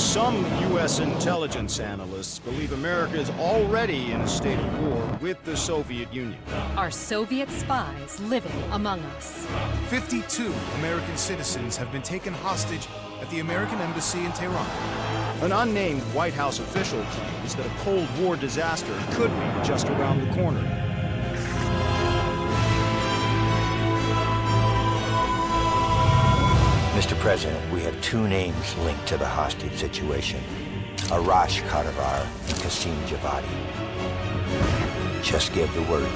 Some U.S. intelligence analysts believe America is already in a state of war with the Soviet Union. Are Soviet spies living among us? 52 American citizens have been taken hostage at the American Embassy in Tehran. An unnamed White House official claims that a Cold War disaster could be just around the corner. Mr. President, we have two names linked to the hostage situation. Arash Kadivar and Qasim Javadi. Just give the word.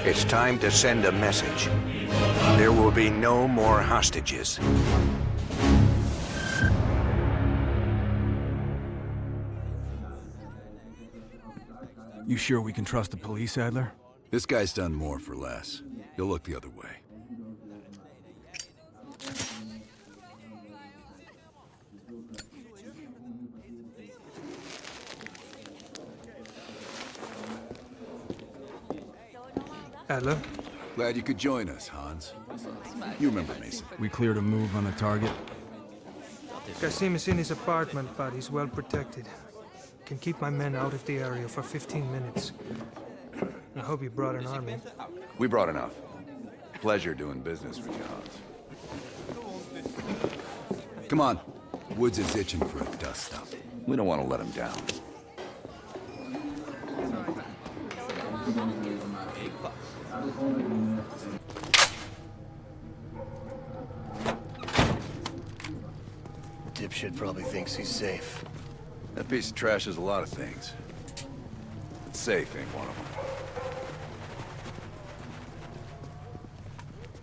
It's time to send a message. There will be no more hostages. You sure we can trust the police, Adler? This guy's done more for less. He'll look the other way. Adler? Glad you could join us, Hans. You remember Mason. We cleared a move on the target. Qasim is in his apartment, but he's well protected. Can keep my men out of the area for 15 minutes. I hope you brought an army. We brought enough. Pleasure doing business with you, Hans. Come on. Woods is itching for a dust-up. We don't want to let him down. Dipshit probably thinks he's safe. That piece of trash is a lot of things. But safe ain't one of them.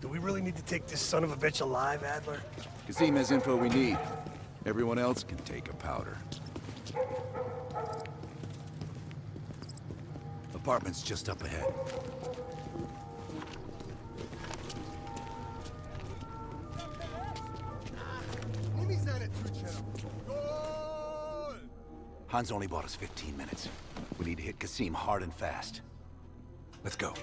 Do we really need to take this son of a bitch alive, Adler? Qasim has info we need. Everyone else can take a powder. Apartment's just up ahead. Hans only bought us 15 minutes. We need to hit Qasim hard and fast. Let's go.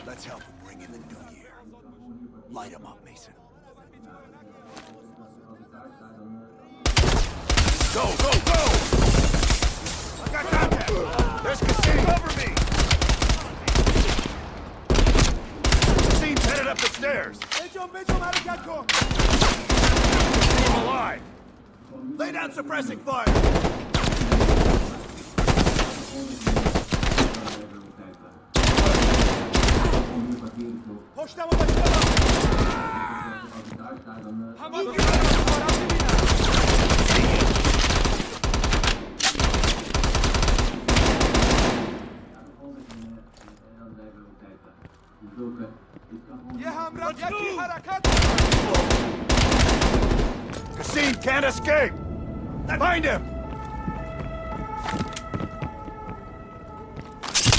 Let's help him ring in the new year. Light him up, Mason. Go, go, go! I got contact! There's Qasim! Cover me! Qasim's headed up the stairs! Keep him alive! Lay down suppressing fire! Qasim can't escape! Find him!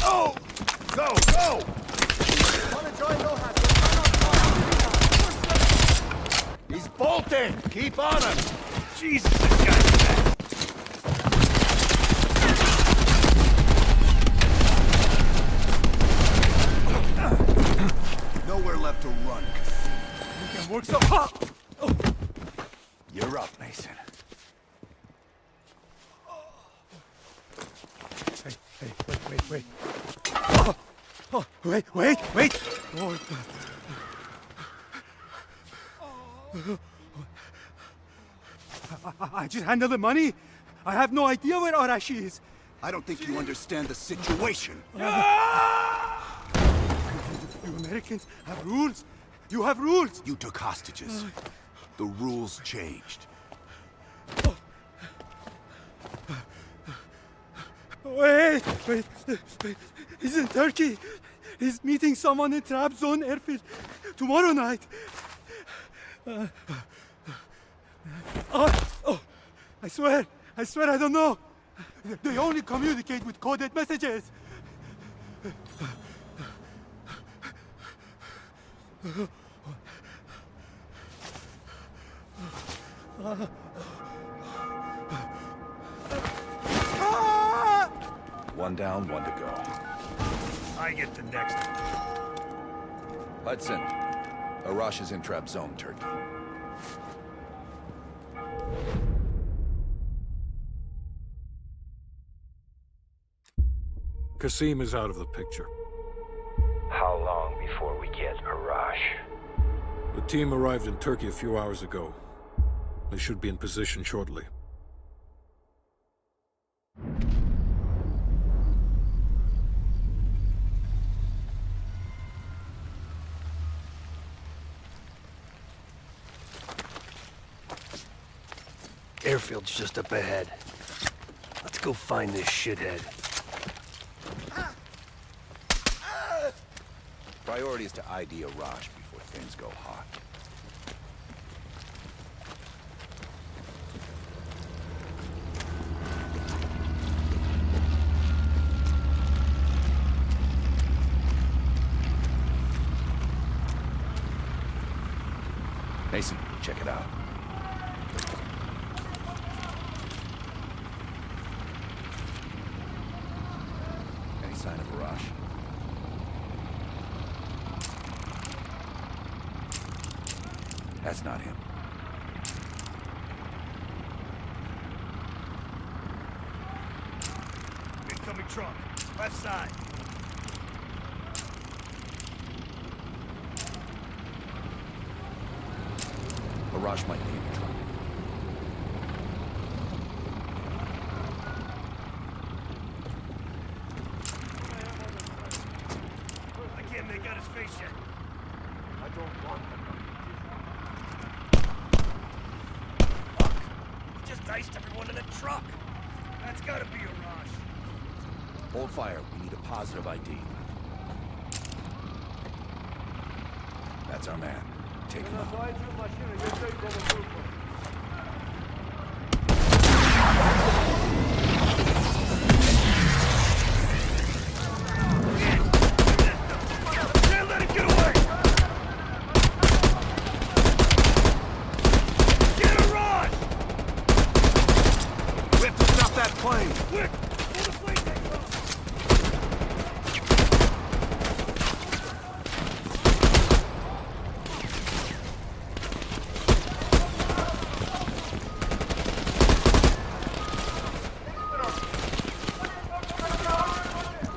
Oh! Go, go! He's bolting! Keep on him! Jesus, this guy's bad! Nowhere left to run, Qasim. We can work so hard! You're up, Mason. Hey, wait. Wait! I just handled the money. I have no idea where Arashi is. I don't think you understand the situation. You Americans have rules. You have rules. You took hostages. The rules changed. Wait. He's in Turkey. He's meeting someone in Trabzon airfield tomorrow night. I swear I don't know. They only communicate with coded messages. One down, one to go. I get the next one. Hudson, Arash is in trap zone, Turkey. Qasim is out of the picture. How long before we get Arash? The team arrived in Turkey a few hours ago. They should be in position shortly. Airfield's just up ahead. Let's go find this shithead. Priority is to ID Arash before things go hot. Mason, check it out. Any sign of Arash? That's not him. Incoming truck. Left side. Arash might be in the truck. I can't make out his face yet. I don't want him. Fuck. He just diced everyone in the truck. That's gotta be Arash. Hold fire. We need a positive ID. That's our man. Take him out. Can't let him get away! Get Arash! We have to stop that plane! Quick! Pull the plane tank off!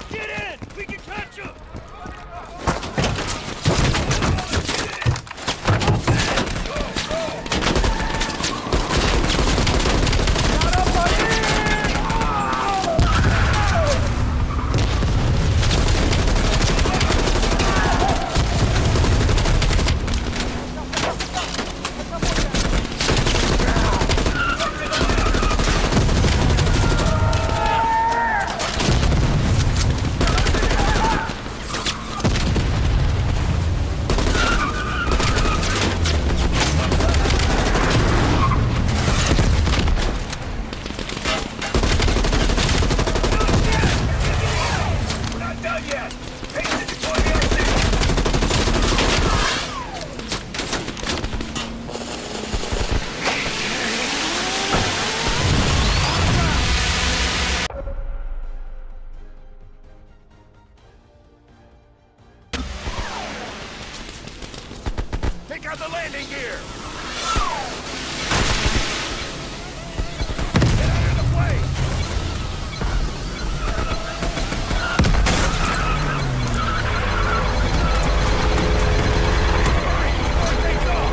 Get in! We can catch him! Take out the landing gear! Get out of the way! Take off!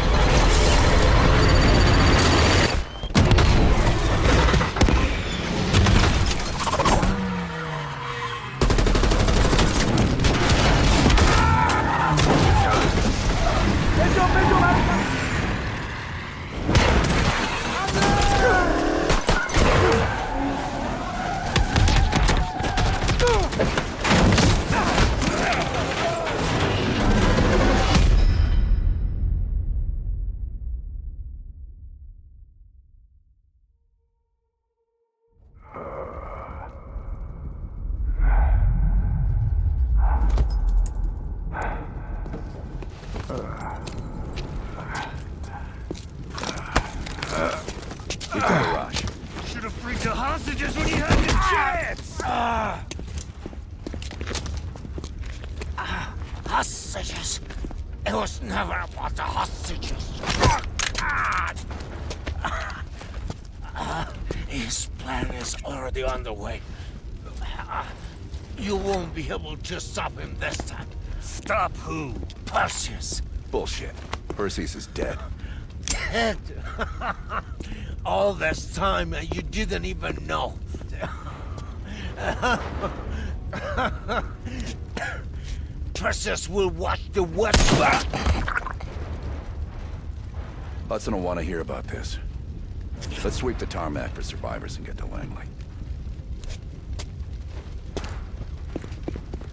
We got Arash. Should have freed the hostages when you had the chance! Hostages. It was never about the hostages. His plan is already underway. You won't be able to stop him this time. Stop who? Perseus. Bullshit. Perseus is dead. Dead? All this time and you didn't even know. Perseus will watch the West. Hudson will want to hear about this. Let's sweep the tarmac for survivors and get to Langley.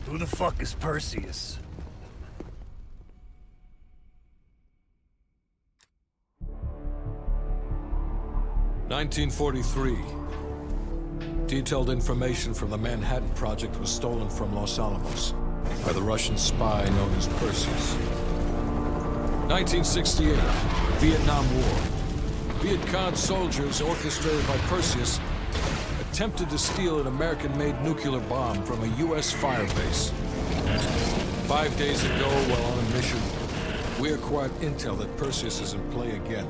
Who the fuck is Perseus? (1943). Detailed information from the Manhattan Project was stolen from Los Alamos by the Russian spy known as Perseus. 1968, Vietnam War. Viet Cong soldiers, orchestrated by Perseus, attempted to steal an American-made nuclear bomb from a U.S. firebase. 5 days ago, while on a mission, we acquired intel that Perseus is in play again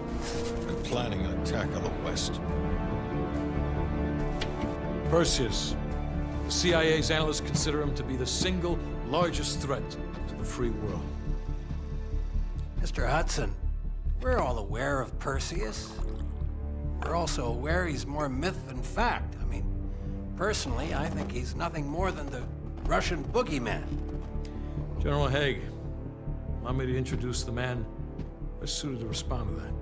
and planning an attack on the West. Perseus. The CIA's analysts consider him to be the single largest threat to the free world. Mr. Hudson, we're all aware of Perseus. We're also aware he's more myth than fact. I mean, personally, I think he's nothing more than the Russian boogeyman. General Haig, allow me to introduce the man best suited to respond to that.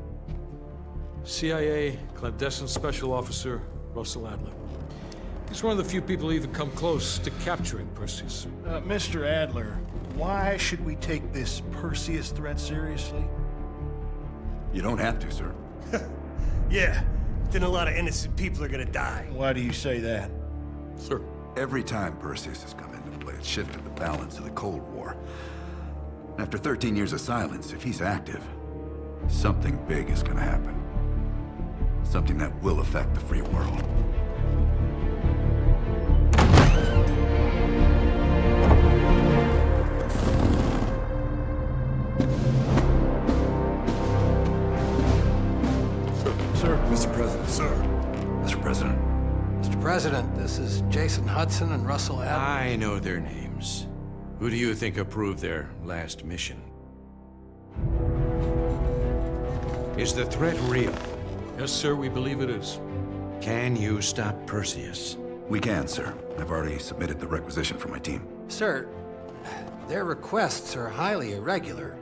CIA clandestine special officer Russel Adler. He's one of the few people who even come close to capturing Perseus. Mr. Adler, why should we take this Perseus threat seriously? You don't have to, sir. Yeah, then a lot of innocent people are gonna die. Why do you say that? Sir. Every time Perseus has come into play, it's shifted the balance of the Cold War. After 13 years of silence, if he's active, something big is gonna happen. Something that will affect the free world. Mr. President. Sir. Mr. President. Mr. President, this is Jason Hudson and Russell Adler. I know their names. Who do you think approved their last mission? Is the threat real? Yes, sir, we believe it is. Can you stop Perseus? We can, sir. I've already submitted the requisition for my team. Sir, their requests are highly irregular.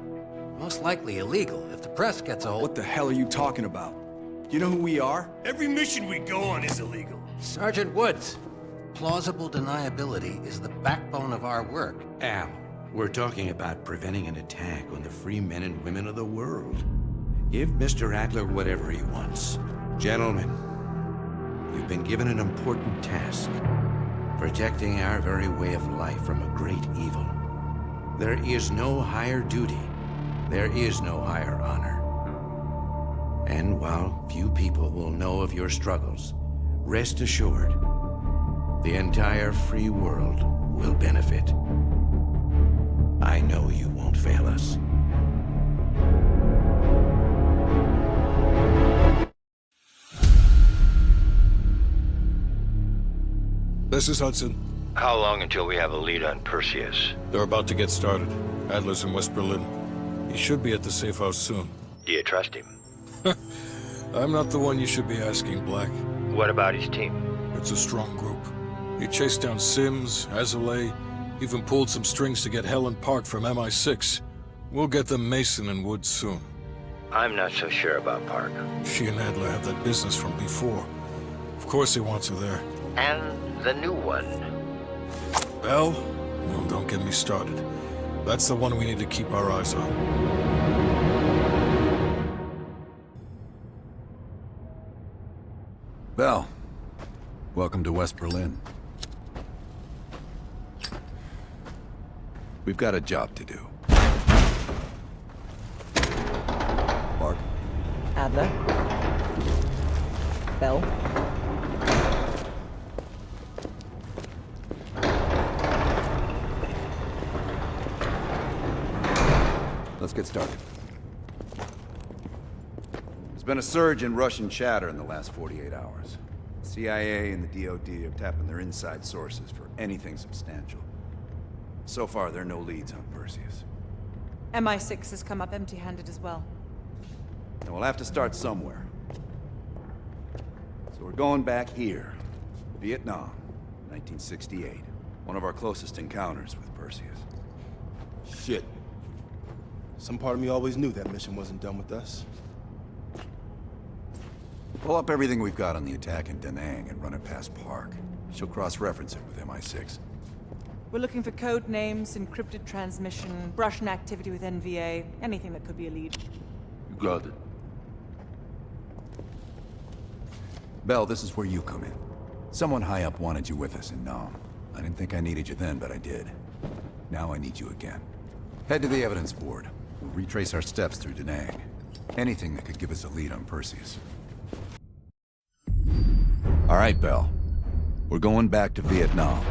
Most likely illegal. If the press gets a hold... What the hell are you talking about? You know who we are? Every mission we go on is illegal. Sergeant Woods, plausible deniability is the backbone of our work. Al, we're talking about preventing an attack on the free men and women of the world. Give Mr. Adler whatever he wants. Gentlemen, you've been given an important task. Protecting our very way of life from a great evil. There is no higher duty. There is no higher honor. And while few people will know of your struggles, rest assured, the entire free world will benefit. I know you won't fail us. This is Hudson. How long until we have a lead on Perseus? They're about to get started. Adler's in West Berlin. He should be at the safe house soon. Do you trust him? I'm not the one you should be asking, Black. What about his team? It's a strong group. He chased down Sims, Azalea, even pulled some strings to get Helen Park from MI6. We'll get them Mason and Woods soon. I'm not so sure about Park. She and Adler have that business from before. Of course he wants her there. And the new one. Bell? Well, don't get me started. That's the one we need to keep our eyes on. Bell, welcome to West Berlin. We've got a job to do. Mark? Adler. Bell. Let's get started. There's been a surge in Russian chatter in the last 48 hours. The CIA and the DoD are tapping their inside sources for anything substantial. So far, there are no leads on Perseus. MI6 has come up empty-handed as well. And we'll have to start somewhere. So we're going back here. Vietnam, 1968. One of our closest encounters with Perseus. Shit. Some part of me always knew that mission wasn't done with us. Pull up everything we've got on the attack in Da Nang and run it past Park. She'll cross-reference it with MI6. We're looking for code names, encrypted transmission, Russian activity with NVA, anything that could be a lead. You got it. Bell, this is where you come in. Someone high up wanted you with us in Nam. I didn't think I needed you then, but I did. Now I need you again. Head to the evidence board. We'll retrace our steps through Da Nang. Anything that could give us a lead on Perseus. All right, Bell. We're going back to Vietnam.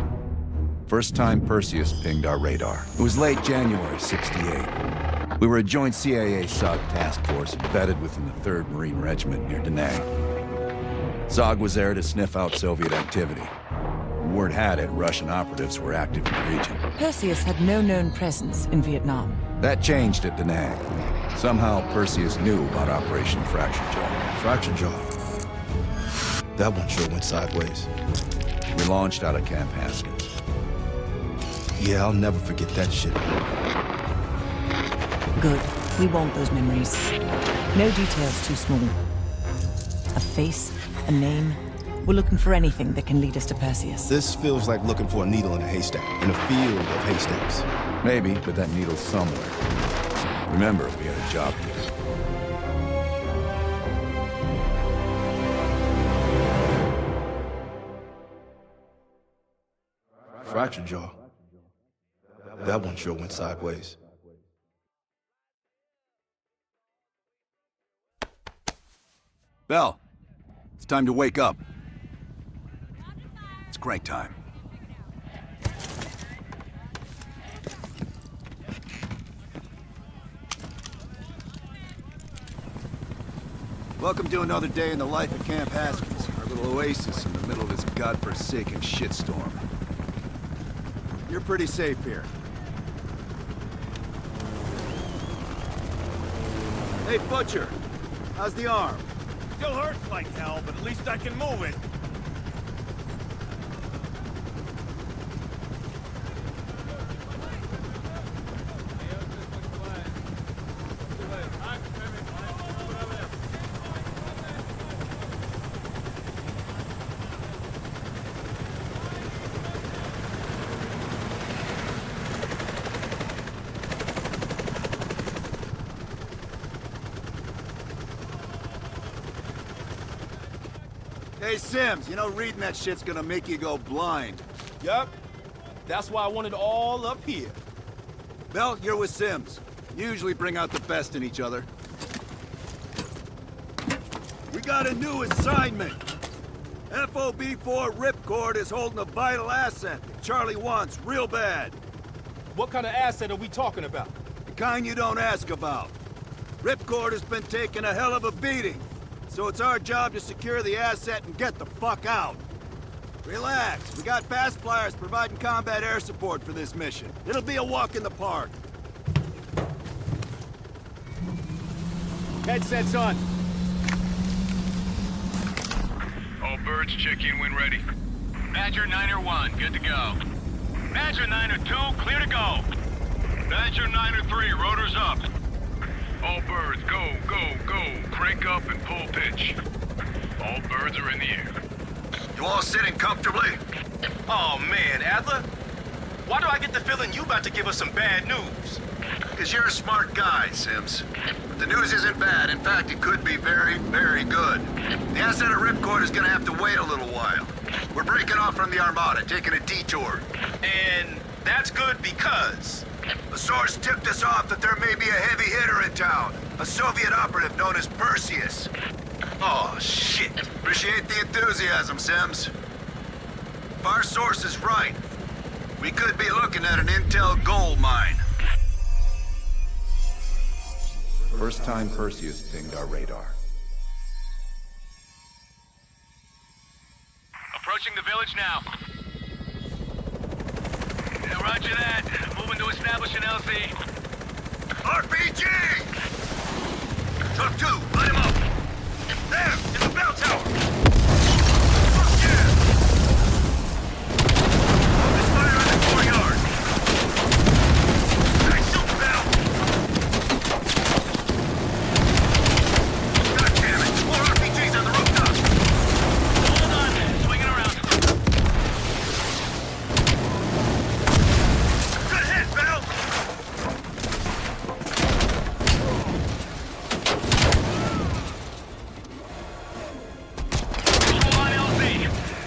First time Perseus pinged our radar. It was late January '68. We were a joint CIA-SOG task force embedded within the 3rd Marine Regiment near Da Nang. SOG was there to sniff out Soviet activity. Word had it, Russian operatives were active in the region. Perseus had no known presence in Vietnam. That changed at Da Nang. Somehow, Perseus knew about Operation Fracture Jaw. Fracture Jaw. That one sure went sideways. We launched out of Camp Haskins. Yeah, I'll never forget that shit. Good. We want those memories. No details too small. A face, a name. We're looking for anything that can lead us to Perseus. This feels like looking for a needle in a haystack, in a field of haystacks. Maybe, but that needle's somewhere. Remember, we had a job to do. Fracture Jaw. That one sure went sideways. Bell, it's time to wake up. It's crank time. Welcome to another day in the life of Camp Haskins, our little oasis in the middle of this godforsaken shitstorm. You're pretty safe here. Hey, Butcher, how's the arm? Still hurts like hell, but at least I can move it. Hey, Sims, you know reading that shit's gonna make you go blind. Yup. That's why I want it all up here. Bell, you're with Sims. You usually bring out the best in each other. We got a new assignment. FOB-4 Ripcord is holding a vital asset that Charlie wants real bad. What kind of asset are we talking about? The kind you don't ask about. Ripcord has been taking a hell of a beating. So it's our job to secure the asset and get the fuck out. Relax, we got fast flyers providing combat air support for this mission. It'll be a walk in the park. Headsets on. All birds, check in when ready. Badger 9-1, good to go. Badger 9-2, clear to go. Badger 9-3, rotors up. All birds, go, go, go. Crank up and pull pitch. All birds are in the air. You all sitting comfortably? Oh man, Adler. Why do I get the feeling you about to give us some bad news? Because you're a smart guy, Sims. But the news isn't bad. In fact, it could be very, very good. The asset of Ripcord is gonna have to wait a little while. We're breaking off from the Armada, taking a detour. And that's good because... A source tipped us off that there may be a heavy hitter in town. A Soviet operative known as Perseus. Oh, shit. Appreciate the enthusiasm, Sims. If our source is right, we could be looking at an intel gold mine. first time Perseus pinged our radar. Approaching the village now. Yeah, roger that. Moving to establish an LZ. RPG! Truck 2, light him up! There, in the bell tower! Fuck yeah! Focus fire in the courtyard! Nice shoot, Bell! God damn it! More RPGs on the rooftop! Hold on, swinging around. Good hit, Bell!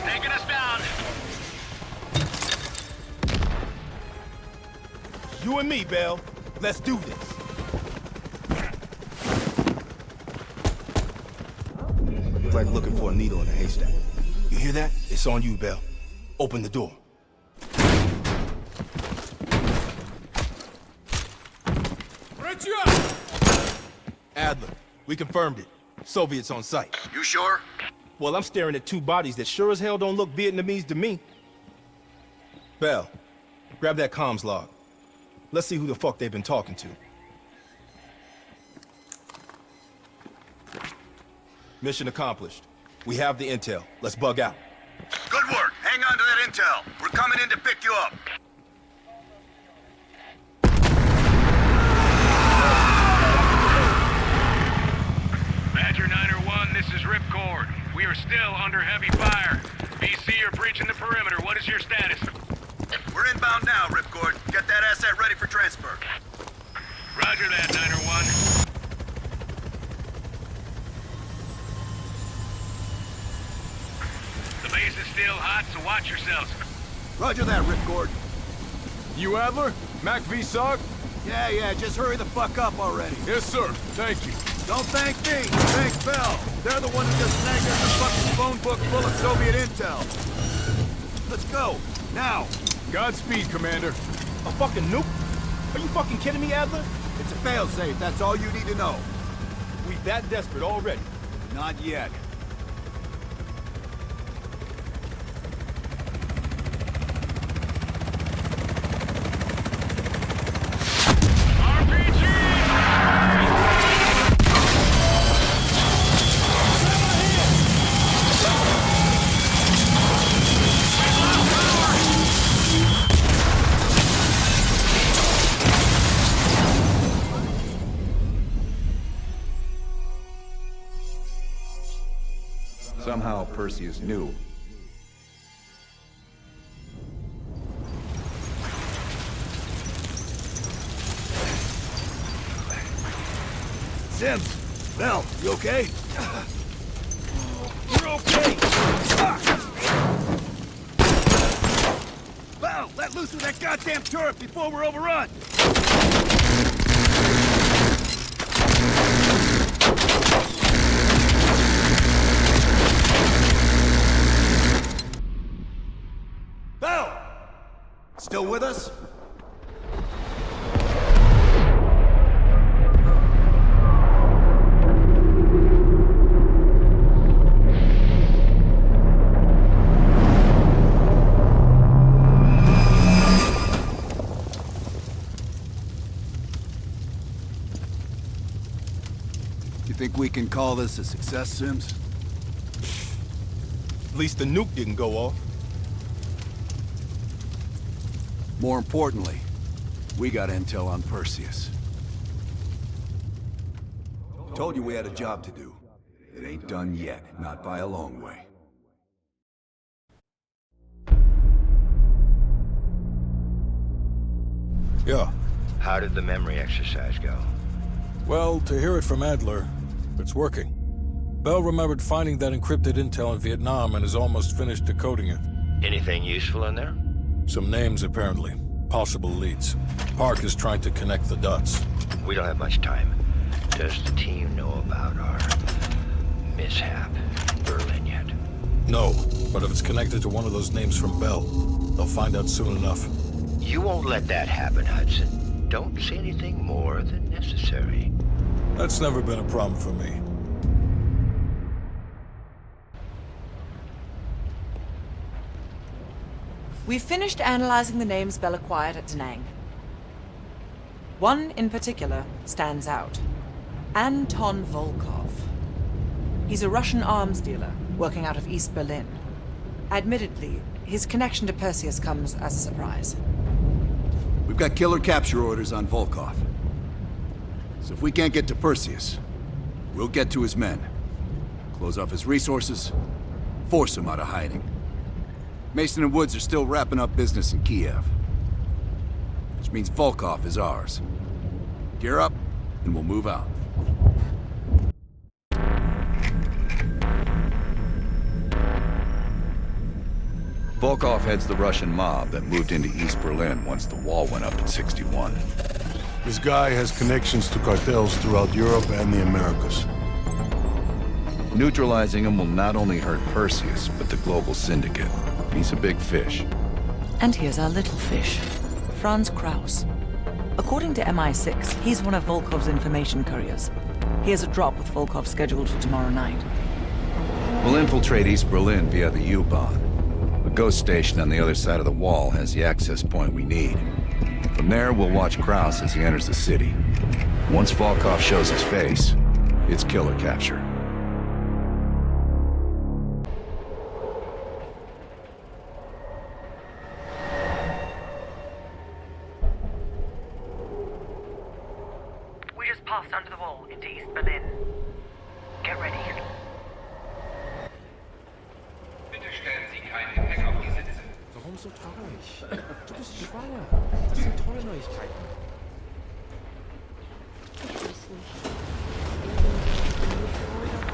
Taking us down. You and me, Bell. Let's do this. Look like looking for a needle in a haystack. You hear that? It's on you, Bell. Open the door. Adler, we confirmed it. Soviets on site. You sure? Well, I'm staring at two bodies that sure as hell don't look Vietnamese to me. Bell, grab that comms log. Let's see who the fuck they've been talking to. Mission accomplished. We have the intel. Let's bug out. Good work. Hang on to that intel. We're coming in to pick you up. Badger 901, this is Ripcord. We are still under heavy fire. BC are breaching the perimeter. What is your status? We're inbound now, Ripcord. Get that asset ready for transfer. Roger that, 901. The base is still hot, so watch yourselves. Roger that, Ripcord. You Adler? Mac V-SOG? Yeah, just hurry the fuck up already. Yes, sir. Thank you. Don't thank me. Thank Bell. They're the one who just snagged us a fucking phone book full of Soviet intel. Let's go. Now. Godspeed, Commander. A fucking nuke? Are you fucking kidding me, Adler? It's a failsafe. That's all you need to know. We that desperate already? Not yet. Somehow Perseus knew. Sims! Bell, you okay? We're okay! Bell, let loose of that goddamn turret before we're overrun! Bell! Still with us? You think we can call this a success, Sims? At least the nuke didn't go off. More importantly, we got intel on Perseus. Told you we had a job to do. It ain't done yet, not by a long way. Yeah. How did the memory exercise go? Well, to hear it from Adler, it's working. Bell remembered finding that encrypted intel in Vietnam and is almost finished decoding it. Anything useful in there? Some names, apparently. Possible leads. Park is trying to connect the dots. We don't have much time. Does the team know about our mishap in Berlin yet? No, but if it's connected to one of those names from Bell, they'll find out soon enough. You won't let that happen, Hudson. Don't say anything more than necessary. That's never been a problem for me. We've finished analyzing the names Bell acquired at Da Nang. One in particular stands out. Anton Volkov. He's a Russian arms dealer working out of East Berlin. Admittedly, his connection to Perseus comes as a surprise. We've got killer capture orders on Volkov. So if we can't get to Perseus, we'll get to his men. Close off his resources, force him out of hiding. Mason and Woods are still wrapping up business in Kiev. Which means Volkov is ours. Gear up, and we'll move out. Volkov heads the Russian mob that moved into East Berlin once the wall went up in '61. This guy has connections to cartels throughout Europe and the Americas. Neutralizing him will not only hurt Perseus, but the global syndicate. He's a big fish. And here's our little fish, Franz Kraus. According to MI6, he's one of Volkov's information couriers. He has a drop with Volkov scheduled for tomorrow night. We'll infiltrate East Berlin via the U-Bahn. A ghost station on the other side of the wall has the access point we need. From there, we'll watch Kraus as he enters the city. Once Volkov shows his face, it's killer capture. We just passed under the wall into East Berlin. Get ready. Bitte stellen Sie kein Gepäck auf die Sitze. Warum so traurig? Du bist schwanger. Das sind tolle Neuigkeiten.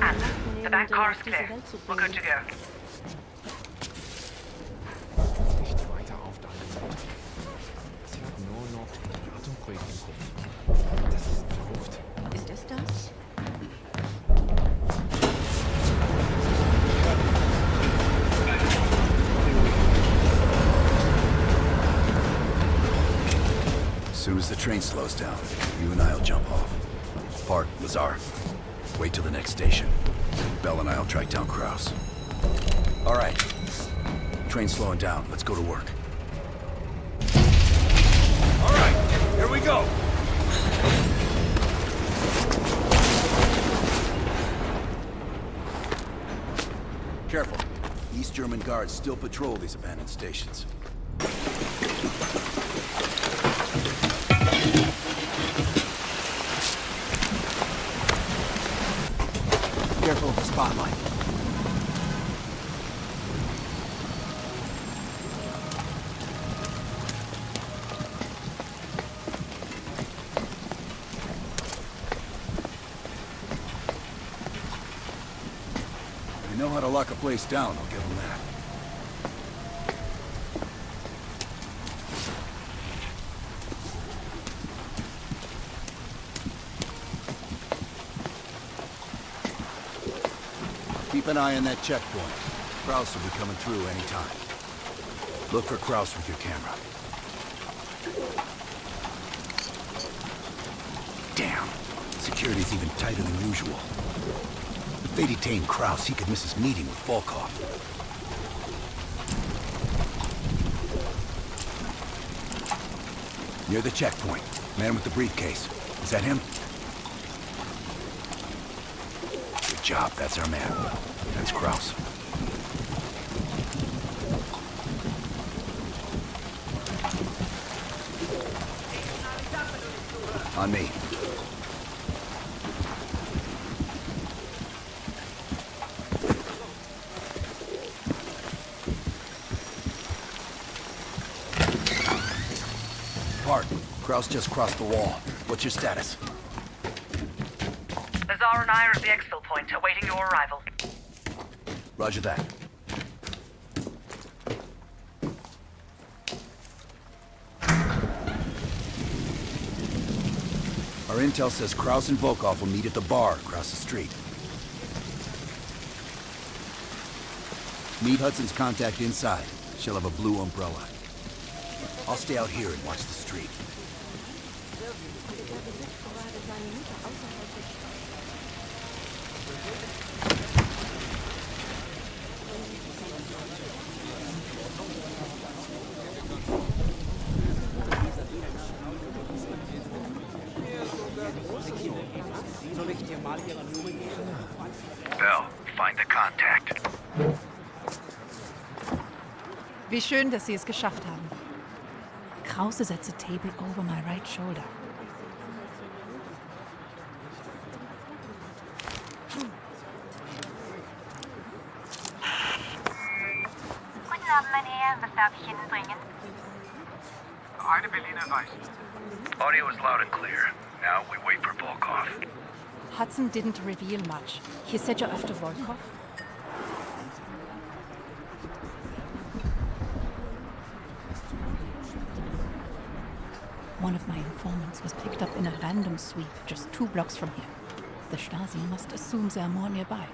And the back car is clear. We're good to go. Nicht weiter aufdrehen. Sie hat nur noch die Atomprojekt im Kopf. Das ist verrückt. Ist es das? As soon as the train slows down, you and I'll jump off. Park, Lazar. Wait till the next station. Bell and I'll track down Kraus. All right. Train's slowing down. Let's go to work. All right, here we go. Careful. East German guards still patrol these abandoned stations. Careful of the spotlight. If they know how to lock a place down, I'll give them that. Keep an eye on that checkpoint. Kraus will be coming through any time. Look for Kraus with your camera. Damn. Security's even tighter than usual. If they detain Kraus, he could miss his meeting with Volkov. Near the checkpoint. Man with the briefcase. Is that him? Good job, that's our man. That's Kraus. On me. Park. Kraus just crossed the wall. What's your status? Lazar and I are at the exfil point, awaiting your arrival. Roger that. Our intel says Kraus and Volkov will meet at the bar across the street. Meet Hudson's contact inside. She'll have a blue umbrella. I'll stay out here and watch the street. Der besitzt gerade seine Mutter außerhalb der Bell, find the contact. Wie schön, dass Sie es geschafft haben. Krause sets a table over my right shoulder. Guten Abend, mein Herr. Was darf ich Ihnen bringen? Eine Berliner reicht. Audio is loud and clear. Now we wait for Volkov. Hudson didn't reveal much. He said you're after Volkov? One of my informants was picked up in a random sweep just 2 blocks from here. The Stasi must assume they are more nearby.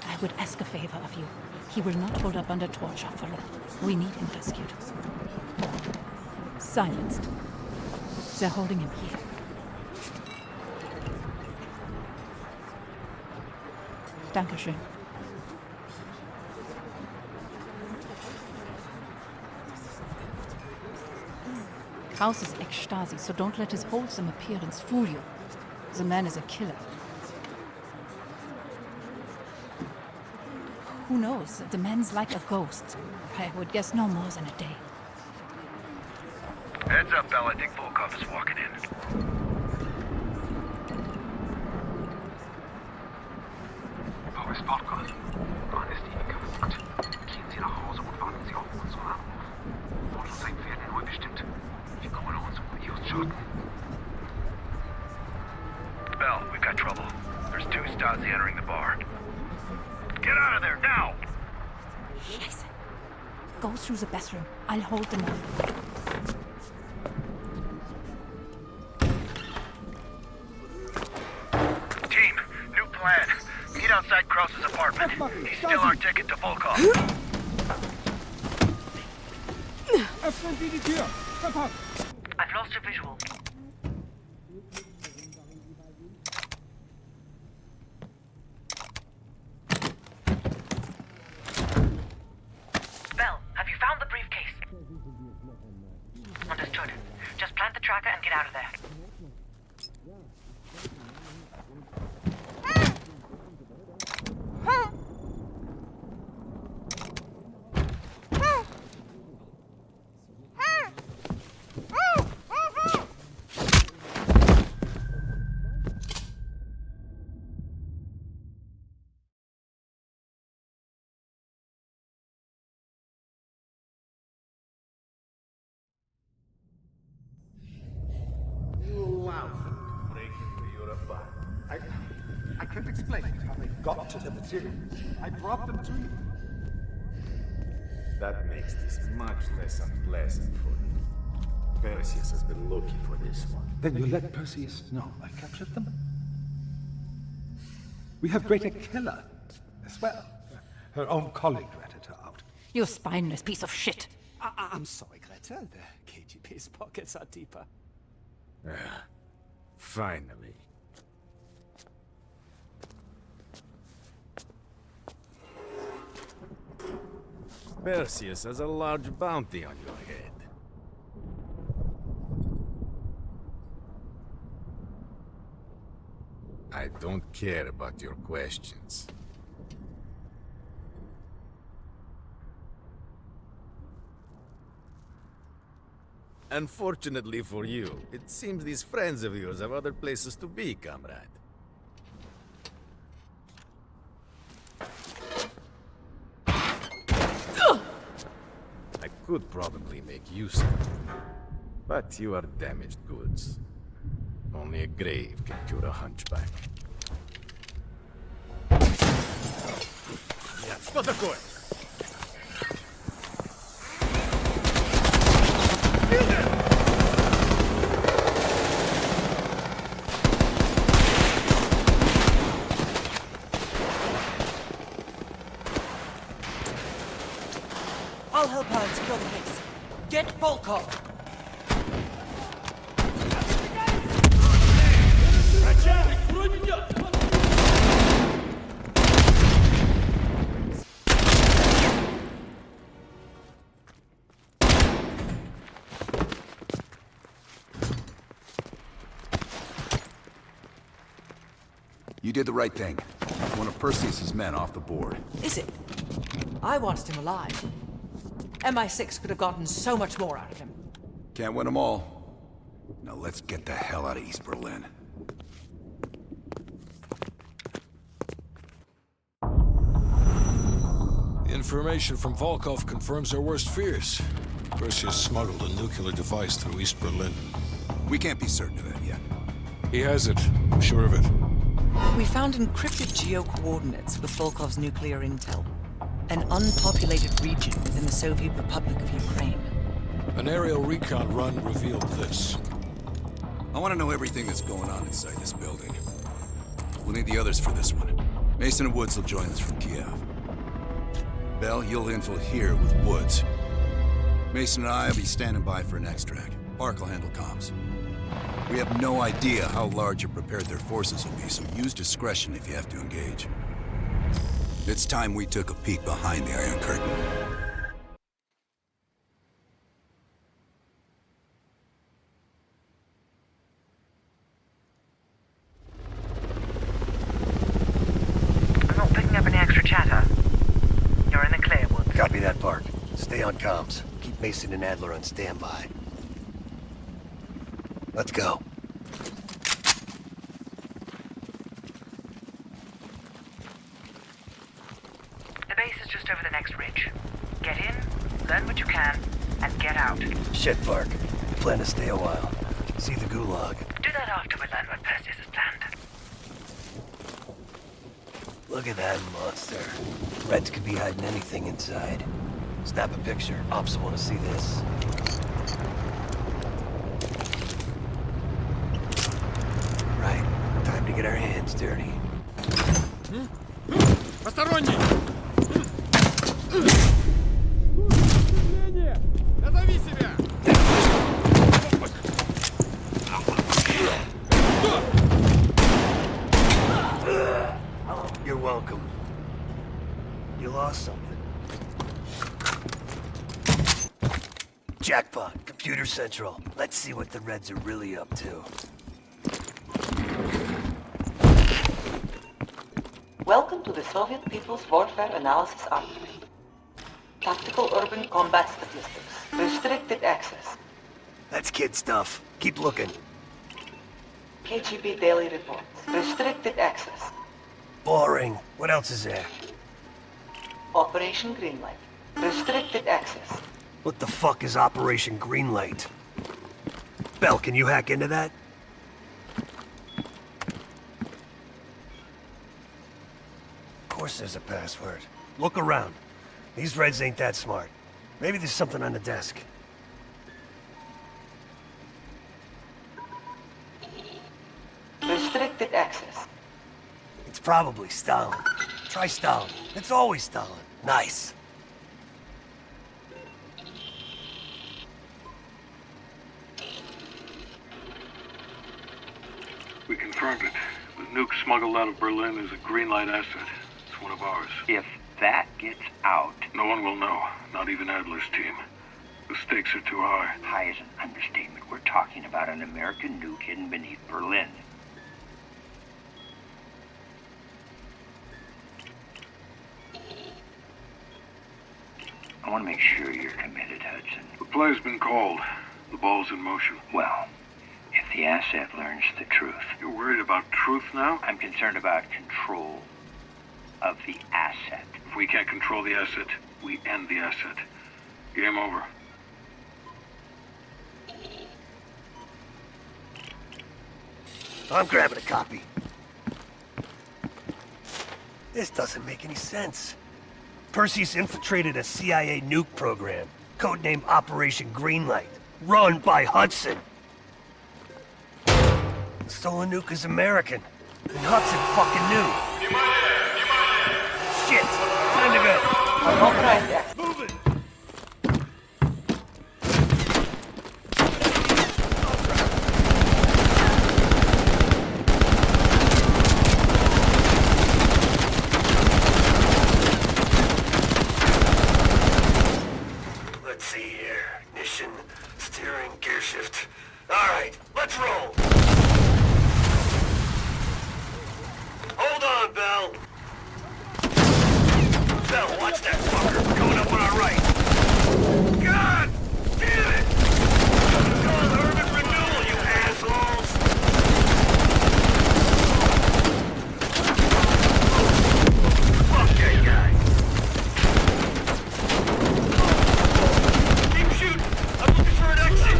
I would ask a favor of you. He will not hold up under torture for long. We need him rescued. Silenced. They're holding him here. Dankeschön. Kraus is ex-Stasi, so don't let his wholesome appearance fool you. The man is a killer. Who knows? The man's like a ghost. I would guess no more than a day. Heads up, Bell. I think Volkov is walking in. Wo ist Volkov? Wann ist Ihnen gefugt? Gehen Sie nach Hause und warten Sie auf unseren Anruf. Ort und Zeit werden neu bestimmt. Wir kommen uns um Ihr Schaden. Bell, we've got trouble. There's 2 Stasi entering the bar. Get out of there, now! Scheiße. Go through the bathroom. I'll hold them off. Team, new plan. Meet outside Krause's apartment. He's still our ticket to Volkov. Öffnen Sie die Tür! Verpasst! I've lost your visual. Bell, have you found the briefcase? Understood. Just plant the tracker and get out of there. I can't explain how they got to the materials. I brought them to you. That makes this much less unpleasant for you. Perseus has been looking for this one. Then you let Perseus know I captured them? We have Greta Killer as well. Her own colleague ratted her out. You spineless piece of shit. I'm sorry, Greta. The KGB's pockets are deeper. Finally. Perseus has a large bounty on your head. I don't care about your questions. Unfortunately for you, it seems these friends of yours have other places to be, comrade. I could probably make use of it, but you are damaged goods. Only a grave can cure a hunchback. Что такое? I'll help her and secure the case. Get Volkov! You did the right thing. One of Perseus's men off the board. Is it? I wanted him alive. MI6 could have gotten so much more out of him. Can't win them all. Now let's get the hell out of East Berlin. Information from Volkov confirms our worst fears. Perseus smuggled a nuclear device through East Berlin. We can't be certain of that yet. He has it. I'm sure of it. We found encrypted geo-coordinates with Volkov's nuclear intel. An unpopulated region within the Soviet Republic of Ukraine. An aerial recon run revealed this. I want to know everything that's going on inside this building. We'll need the others for this one. Mason and Woods will join us from Kiev. Bell, you'll infil here with Woods. Mason and I will be standing by for an extract. Park will handle comms. We have no idea how large or prepared their forces will be, so use discretion if you have to engage. It's time we took a peek behind the Iron Curtain. I'm not picking up any extra chatter. You're in the clear, Woods. Copy that, Park. Stay on comms. Keep Mason and Adler on standby. Let's go. The base is just over the next ridge. Get in, learn what you can, and get out. Shit, Park. Plan to stay a while. See the gulag. Do that after we learn what Perseus has planned. Look at that monster. Reds could be hiding anything inside. Snap a picture. Ops want to see this. Right. Time to get our hands dirty. Посторонний! Назови себя! You're welcome. You lost something. Jackpot. Computer Central. Let's see what the Reds are really up to. Welcome to the Soviet People's Warfare Analysis Archive. Tactical Urban Combat Statistics. Restricted access. That's kid stuff. Keep looking. KGB Daily Reports. Restricted access. Boring. What else is there? Operation Greenlight. Restricted access. What the fuck is Operation Greenlight? Bell, can you hack into that? Of course there's a password. Look around. These Reds ain't that smart. Maybe there's something on the desk. Restricted access. It's probably Stalin. Try Stalin. It's always Stalin. Nice. We confirmed it. The nuke smuggled out of Berlin is a green light asset. It's one of ours. If that gets out... No one will know, not even Adler's team. The stakes are too high. High is an understatement. We're talking about an American nuke hidden beneath Berlin. I want to make sure you're committed, Hudson. The play's been called. The ball's in motion. Well, if the asset learns the truth... You're worried about truth now? I'm concerned about control of the asset. If we can't control the asset, we end the asset. Game over. I'm grabbing a copy. This doesn't make any sense. Perseus infiltrated a CIA nuke program, codenamed Operation Greenlight, run by Hudson. The stolen nuke is American, and Hudson fucking knew. Shit! Time to go. Authorized. Move it! Let's see here. Ignition, steering, gear shift. All right, let's roll. Watch that fucker. We're going up on our right. God damn it! It's called urban renewal, you assholes! Fuck that guy. Keep shooting. I'm looking for an exit.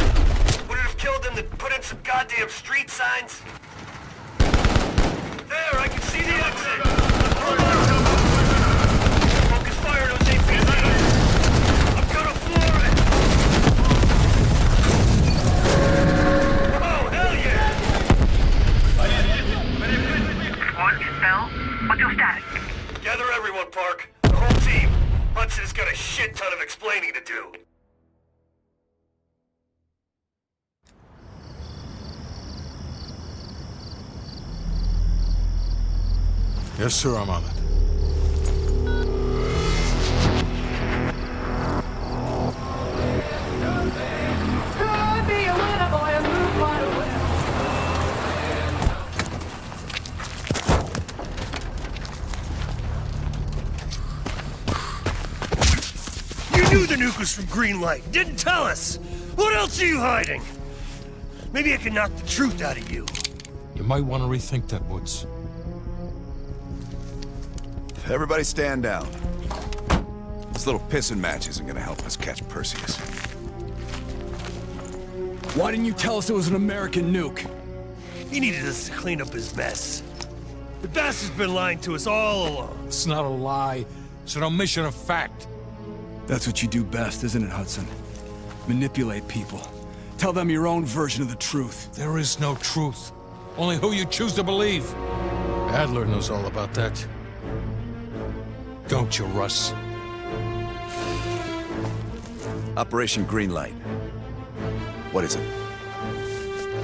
Would it have killed them to put in some goddamn street signs? There, I can see the exit. Hold on. Focus fire on those APCs. I'm gonna floor it. Oh, hell yeah! What? Bell? What's your status? Gather everyone, Park. The whole team. Hudson's got a shit ton of explaining to do. Yes, sir, I'm on it. You knew the nuke was from Greenlight. Didn't tell us. What else are you hiding? Maybe I can knock the truth out of you. You might want to rethink that, Woods. Everybody stand down. This little pissing match isn't gonna help us catch Perseus. Why didn't you tell us it was an American nuke? He needed us to clean up his mess. The bastard's been lying to us all along. It's not a lie. It's an omission of fact. That's what you do best, isn't it, Hudson? Manipulate people. Tell them your own version of the truth. There is no truth. Only who you choose to believe. Adler knows all about that. Don't you, Russ? Operation Greenlight. What is it?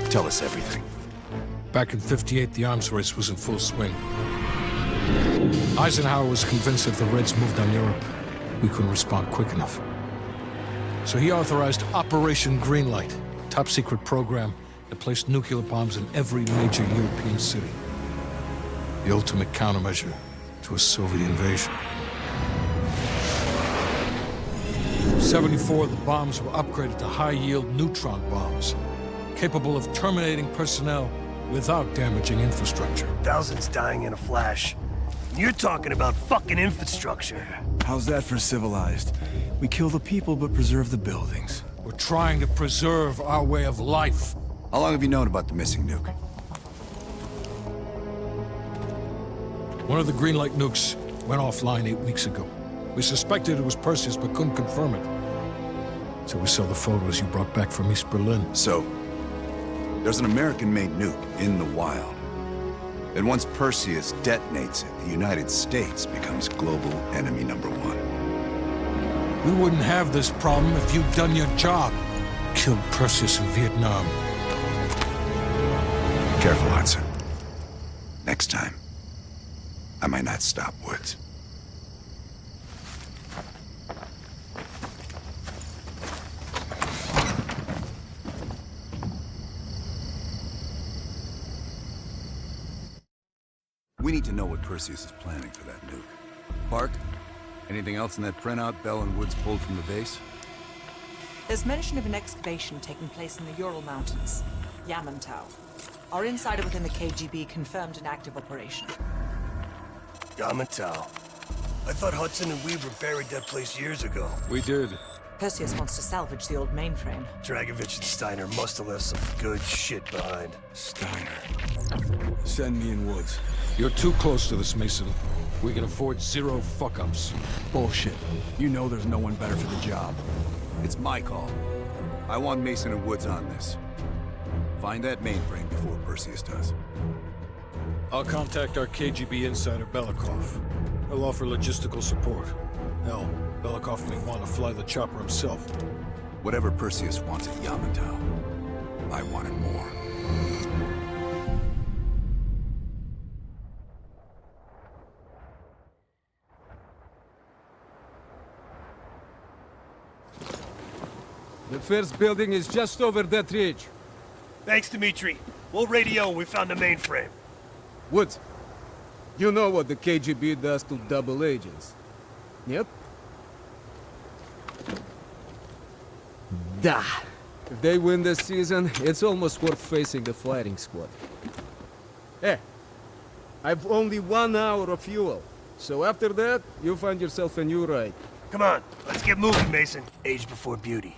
Tell us everything. Back in '58, the arms race was in full swing. Eisenhower was convinced if the Reds moved on Europe, we couldn't respond quick enough. So he authorized Operation Greenlight, top-secret program that placed nuclear bombs in every major European city. The ultimate countermeasure to a Soviet invasion. 74 of the bombs were upgraded to high-yield neutron bombs, capable of terminating personnel without damaging infrastructure. Thousands dying in a flash. You're talking about fucking infrastructure. How's that for civilized? We kill the people but preserve the buildings. We're trying to preserve our way of life. How long have you known about the missing nuke? One of the Greenlight nukes went offline 8 weeks ago. We suspected it was Perseus, but couldn't confirm it. So we saw the photos you brought back from East Berlin. So, there's an American-made nuke in the wild. And once Perseus detonates it, the United States becomes global enemy #1. We wouldn't have this problem if you'd done your job. Killed Perseus in Vietnam. Careful, Hudson. Next time, I might not stop Woods. We need to know what Perseus is planning for that nuke. Park, anything else in that printout Bell and Woods pulled from the base? There's mention of an excavation taking place in the Ural Mountains, Yamantau. Our insider within the KGB confirmed an active operation. Yamantau. I thought Hudson and we buried that place years ago. We did. Perseus wants to salvage the old mainframe. Dragovich and Steiner must have left some good shit behind. Steiner. Send me in Woods. You're too close to this, Mason. We can afford 0 fuck-ups. Bullshit. You know there's no one better for the job. It's my call. I want Mason and Woods on this. Find that mainframe before Perseus does. I'll contact our KGB insider, Belikov. He'll offer logistical support. Hell, Belikov may want to fly the chopper himself. Whatever Perseus wants at Yamantau, I want it more. The first building is just over that ridge. Thanks, Dmitri. We'll radio when we found the mainframe. Woods, you know what the KGB does to double agents. Yep, Da. If they win this season, it's almost worth facing the fighting squad. Hey, I've only 1 hour of fuel, so after that, you find yourself a new ride. Come on, let's get moving, Mason. Age before beauty.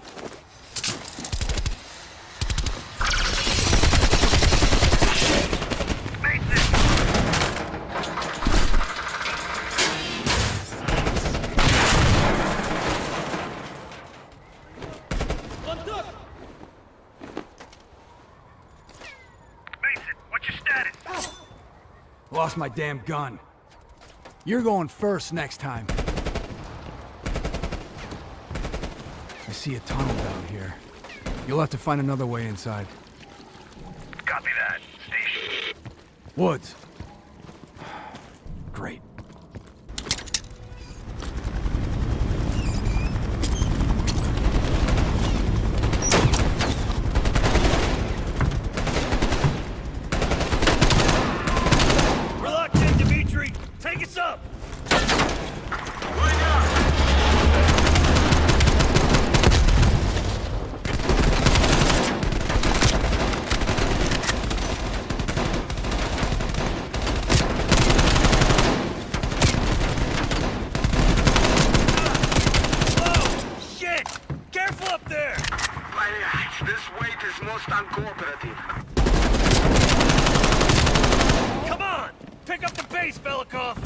Lost my damn gun. You're going first next time. I see a tunnel down here. You'll have to find another way inside. Copy that. Station. Woods. Great. Take us up! Shit! Careful up there! This weight is most uncooperative. Come on! Pick up the pace, Belikov!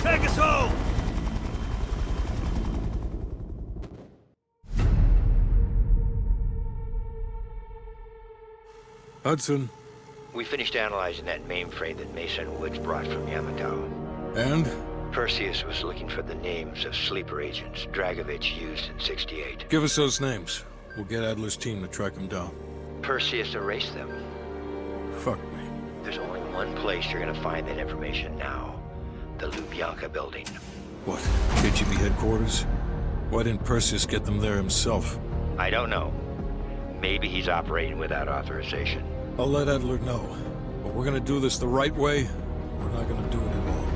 Take us home! Hudson. We finished analyzing that mainframe that Mason Woods brought from Yamato. And? Perseus was looking for the names of sleeper agents Dragovich used in '68. Give us those names. We'll get Adler's team to track them down. Perseus erased them. Fuck me. There's only one place you're gonna find that information now. The Lubyanka building. What? KGB headquarters? Why didn't Perseus get them there himself? I don't know. Maybe he's operating without authorization. I'll let Adler know. But we're gonna do this the right way, or we're not gonna do it at all.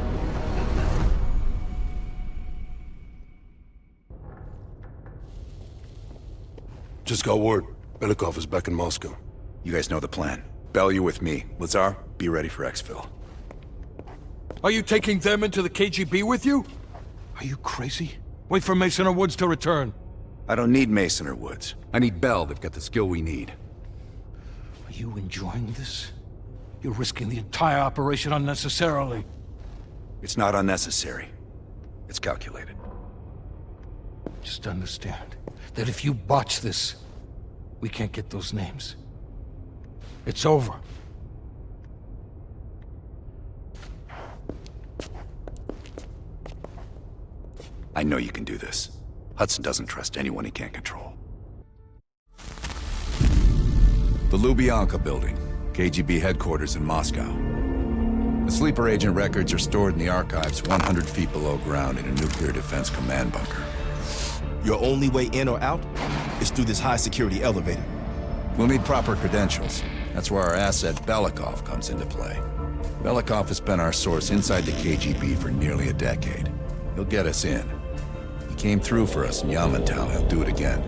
Just got word. Belikov is back in Moscow. You guys know the plan. Bell, you with me. Lazar, be ready for exfil. Are you taking them into the KGB with you? Are you crazy? Wait for Mason or Woods to return. I don't need Mason or Woods. I need Bell. They've got the skill we need. Are you enjoying this? You're risking the entire operation unnecessarily. It's not unnecessary. It's calculated. Just understand that if you botch this, we can't get those names. It's over. I know you can do this. Hudson doesn't trust anyone he can't control. The Lubyanka building, KGB headquarters in Moscow. The sleeper agent records are stored in the archives 100 feet below ground in a nuclear defense command bunker. Your only way in or out is through this high-security elevator. We'll need proper credentials. That's where our asset Belikov comes into play. Belikov has been our source inside the KGB for nearly a decade. He'll get us in. He came through for us in Yamato. He'll do it again.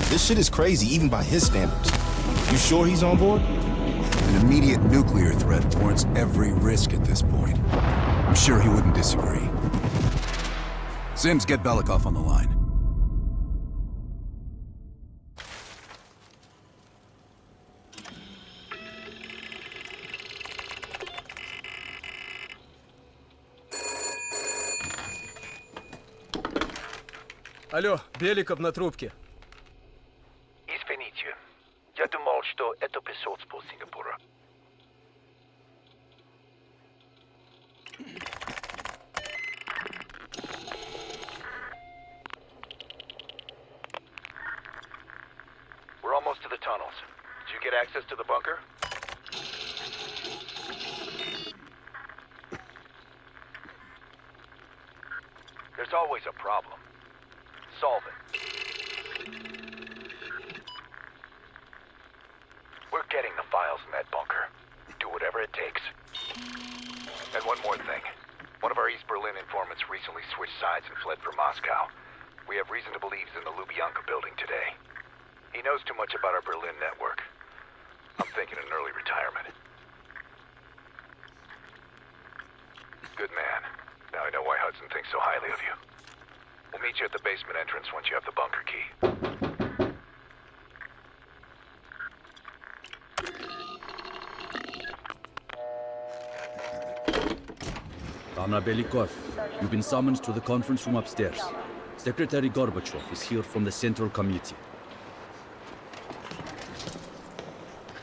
This shit is crazy, even by his standards. You sure he's on board? An immediate nuclear threat warrants every risk at this point. I'm sure he wouldn't disagree. Sims, get Belikov on the line. Алло, Беликов на трубке. Извините, я думал, что это посольство Сингапура. get access to the bunker? There's always a problem. Solve it. We're getting the files in that bunker. Do whatever it takes. And one more thing. One of our East Berlin informants recently switched sides and fled for Moscow. We have reason to believe he's in the Lubyanka building today. He knows too much about our Berlin network. I'm thinking an early retirement. Good man. Now I know why Hudson thinks so highly of you. We'll meet you at the basement entrance once you have the bunker key. Comrade Belikov, you've been summoned to the conference room upstairs. Secretary Gorbachev is here from the Central Committee.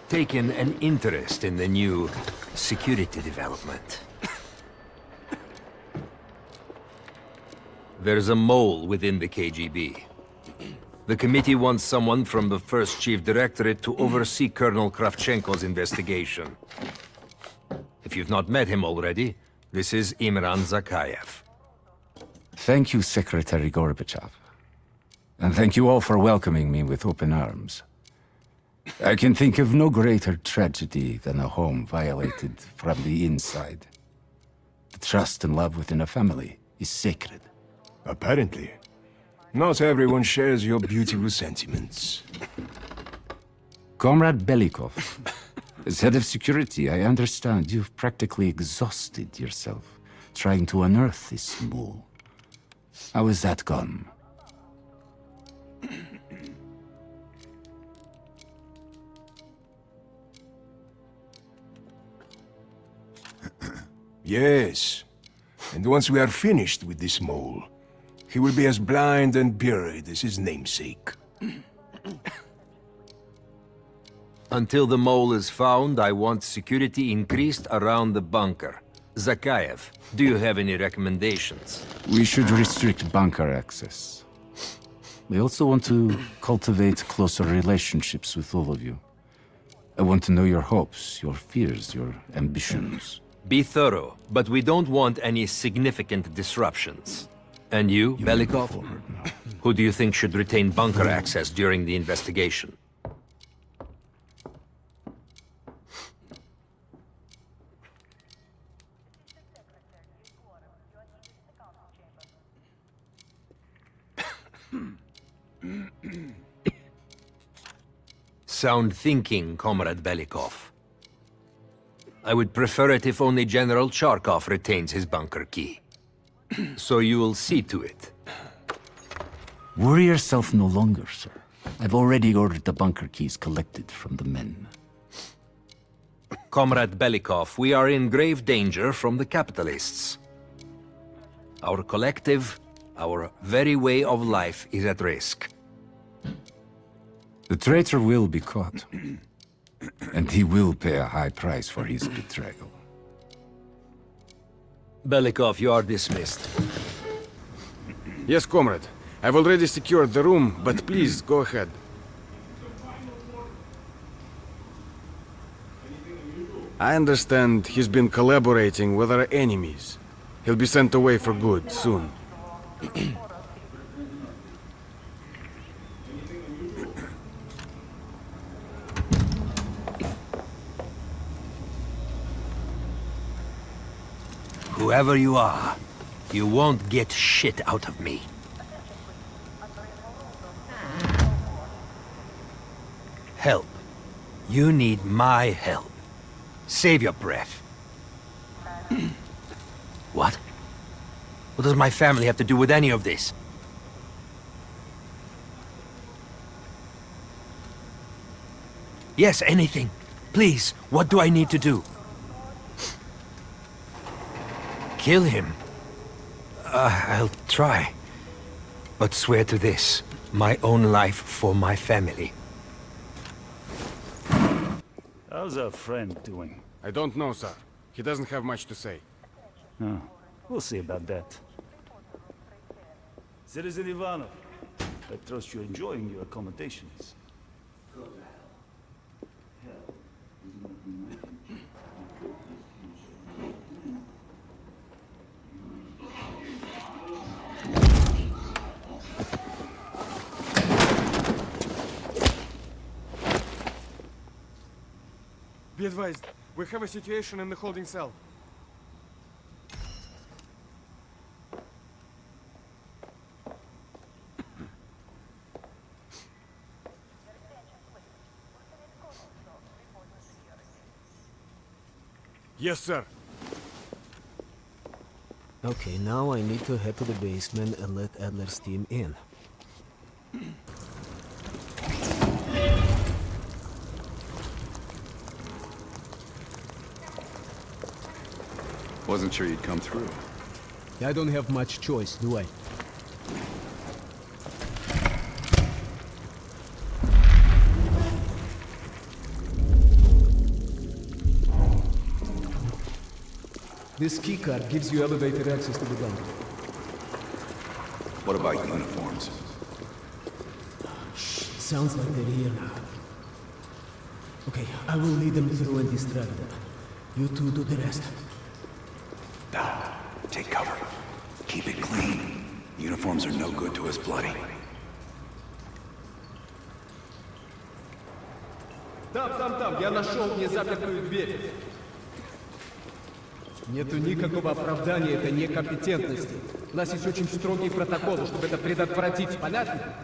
Taken an interest in the new security development. There's a mole within the KGB. The committee wants someone from the first chief directorate to oversee Colonel Kravchenko's investigation. If you've not met him already, this is Imran Zakayev. Thank you, Secretary Gorbachev. And thank you all for welcoming me with open arms. I can think of no greater tragedy than a home violated from the inside. The trust and love within a family is sacred. Apparently. Not everyone shares your beautiful sentiments. Comrade Belikov, as head of security, I understand you've practically exhausted yourself trying to unearth this mole. How has that gone? Yes. And once we are finished with this mole, he will be as blind and buried as his namesake. Until the mole is found, I want security increased around the bunker. Zakayev, do you have any recommendations? We should restrict bunker access. We also want to cultivate closer relationships with all of you. I want to know your hopes, your fears, your ambitions. Be thorough, but we don't want any significant disruptions. And you, Belikov? Who do you think should retain bunker access during the investigation? Sound thinking, Comrade Belikov. I would prefer it if only General Charkov retains his bunker key. So you will see to it. Worry yourself no longer, sir. I've already ordered the bunker keys collected from the men. Comrade Belikov, we are in grave danger from the capitalists. Our collective, our very way of life is at risk. The traitor will be caught. And he will pay a high price for his betrayal. Belikov, you are dismissed. Yes, comrade. I've already secured the room, but please, go ahead. I understand he's been collaborating with our enemies. He'll be sent away for good soon. Whoever you are, you won't get shit out of me. Help. You need my help. Save your breath. What? What does my family have to do with any of this? Yes, anything. Please, what do I need to do? Kill him? I'll try. But swear to this, my own life for my family. How's our friend doing? I don't know, sir. He doesn't have much to say. Oh, we'll see about that. Citizen Ivanov, I trust you're enjoying your accommodations. Be advised, we have a situation in the holding cell. Yes, sir. Okay, now I need to head to the basement and let Adler's team in. Wasn't sure you'd come through. I don't have much choice, do I? This keycard gives you elevated access to the dump. What about uniforms? Sounds like they're here now. Okay, I will lead them through and distract them. You two do the rest. Now, take cover. Keep it clean. Uniforms are no good to us bloody. Там, я нашел незапертую дверь. Нету никакого оправдания этой некомпетентности. У нас есть очень строгие протоколы, чтобы это предотвратить. Понятно?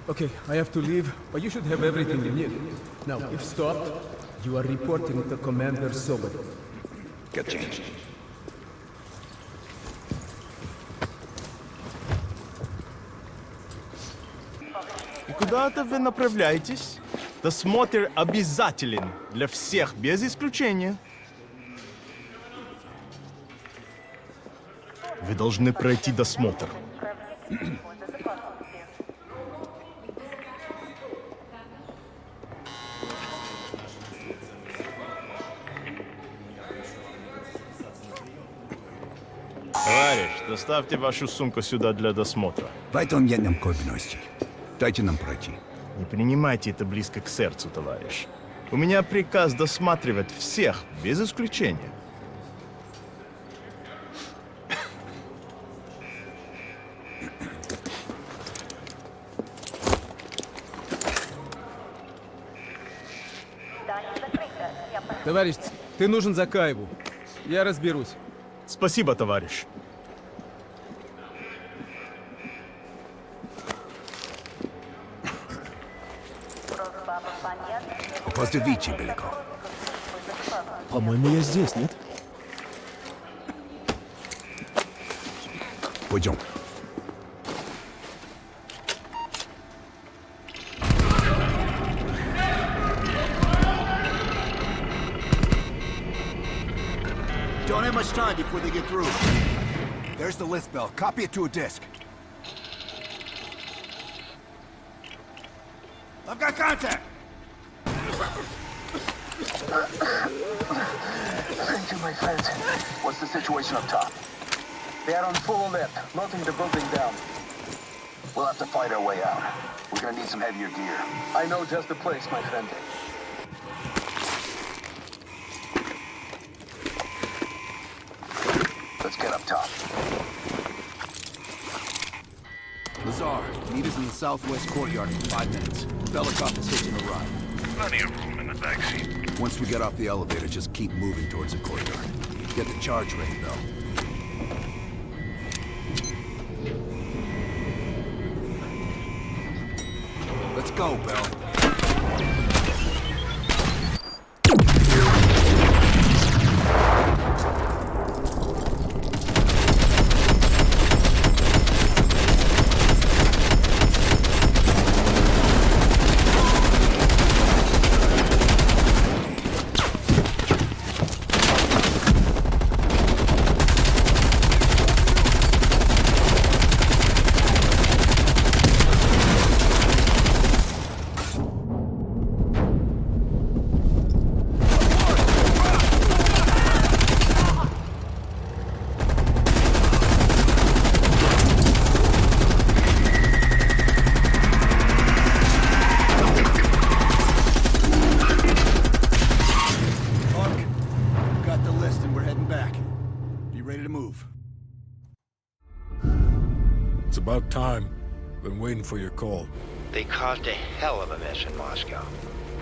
Okay, I have to leave, but you should have everything you need. Now, if stopped, you are reporting to Commander Sobot. Get changed. И куда-то вы направляетесь? Досмотр обязателен для всех, без исключения. Вы должны пройти досмотр. Товарищ, доставьте вашу сумку сюда для досмотра. Дайте нам пройти. Не принимайте это близко к сердцу, товарищ. У меня приказ досматривать всех, без исключения. Товарищ, ты нужен Закаеву. Я разберусь. Спасибо, товарищ. Поздравите, Беляков. По-моему, я здесь, нет? Пойдем. Don't have much time before they get through. There's the list bell. Copy it to a disk. I've got contact! Thank you, my friends. What's the situation up top? They are on full alert, knocking the building down. We'll have to fight our way out. We're gonna need some heavier gear. I know just the place, my friend. Let's get up top. Lazar, meet us in the southwest courtyard in 5 minutes. Belikov is hitching a ride. Plenty of room in the backseat. Once we get off the elevator, just keep moving towards the courtyard. Get the charge ready, Bell. Let's go, Bell. It's about time. Been waiting for your call. They caused a hell of a mess in Moscow.